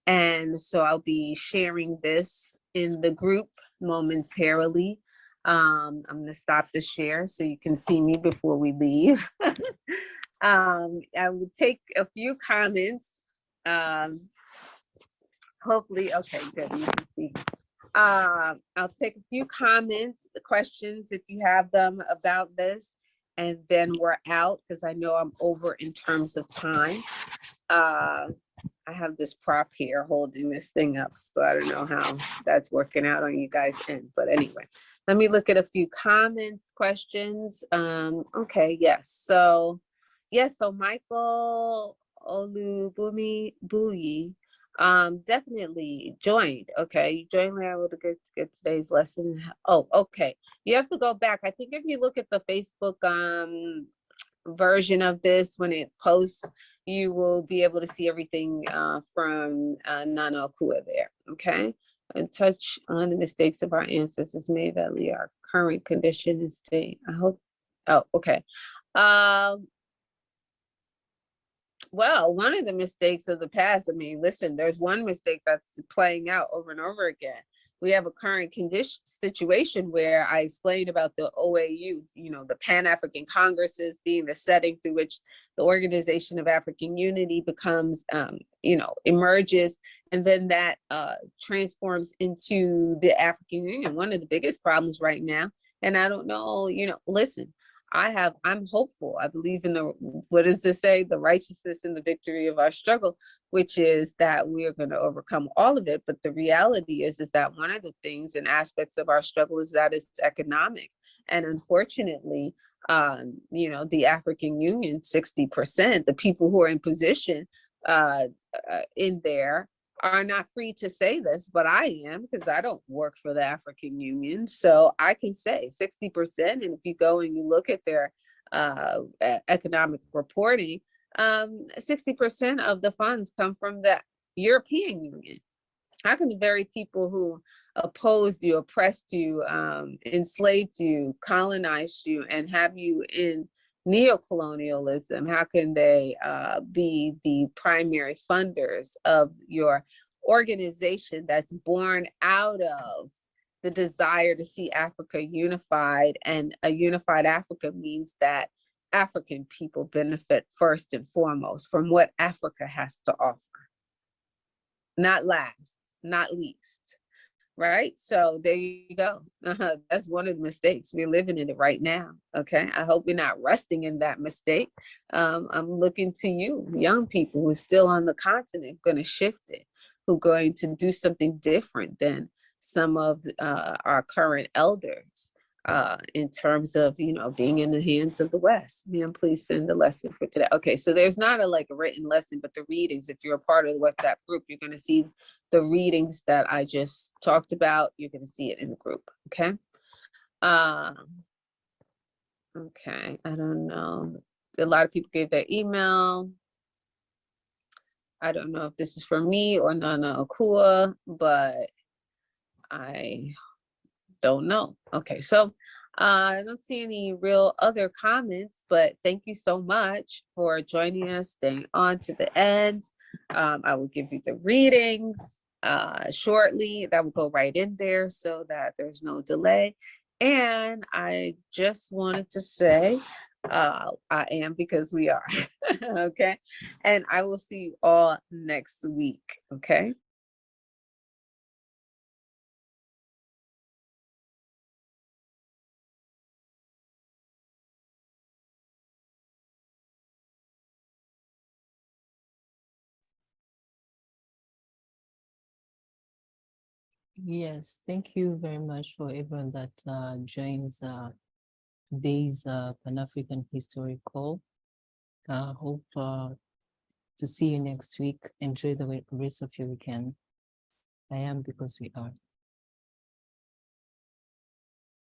And so I'll be sharing this in the group momentarily. I'm going to stop the share so you can see me before we leave. I will take a few comments. Hopefully, okay, good. You can see. I'll take a few comments, questions, if you have them about this, and then we're out because I know I'm over in terms of time. I have this prop here holding this thing up, so I don't know how that's working out on you guys' end. But anyway, let me look at a few comments, questions. Okay, yes. So Michael Olubumi Buyi definitely joined. Okay, you joined there to get today's lesson. Oh, okay. You have to go back. I think if you look at the Facebook version of this when it posts, you will be able to see everything from Nana Okua there. Okay, and touch on the mistakes of our ancestors made that lead our current condition and state. I hope. Oh, okay. Well, one of the mistakes of the past, I mean, listen, there's one mistake that's playing out over and over again. We have a current condition situation where I explained about the OAU, you know, the Pan-African Congresses being the setting through which the Organization of African Unity becomes, you know, emerges, and then that transforms into the African Union. One of the biggest problems right now, and I don't know, you know, listen, I'm hopeful. I believe in what does this say? The righteousness and the victory of our struggle, which is that we are going to overcome all of it. But the reality is that one of the things and aspects of our struggle is that it's economic. And unfortunately, you know, the African Union, 60%, the people who are in position in there are not free to say this, but I am, because I don't work for the African Union. So I can say 60%. And if you go and you look at their economic reporting, 60% of the funds come from the European Union. How can the very people who opposed you, oppressed you, enslaved you, colonized you, and have you in neocolonialism, how can they be the primary funders of your organization that's born out of the desire to see Africa unified? And a unified Africa means that African people benefit first and foremost from what Africa has to offer. Not last, not least. right? So there you go. That's one of the mistakes. We're living in it right now. Okay. I hope we're not resting in that mistake. I'm looking to you, young people who are still on the continent, going to shift it, who are going to do something different than some of our current elders in terms of, being in the hands of the West. Ma'am, please send the lesson for today. Okay, so there's not a written lesson, but the readings, if you're a part of the WhatsApp group, you're going to see the readings that I just talked about. You're going to see it in the group. Okay. Okay, I don't know. A lot of people gave their email. I don't know if this is for me or Nana Akua, but I don't know. Okay, so I don't see any real other comments, but thank you so much for joining us, staying on to the end. I will give you the readings shortly. That will go right in there so that there's no delay. And I just wanted to say, I am because we are. Okay. And I will see you all next week. Okay. Yes, thank you very much for everyone that joins today's Pan-African History Call. Hope to see you next week. Enjoy the rest of your weekend. I am because we are.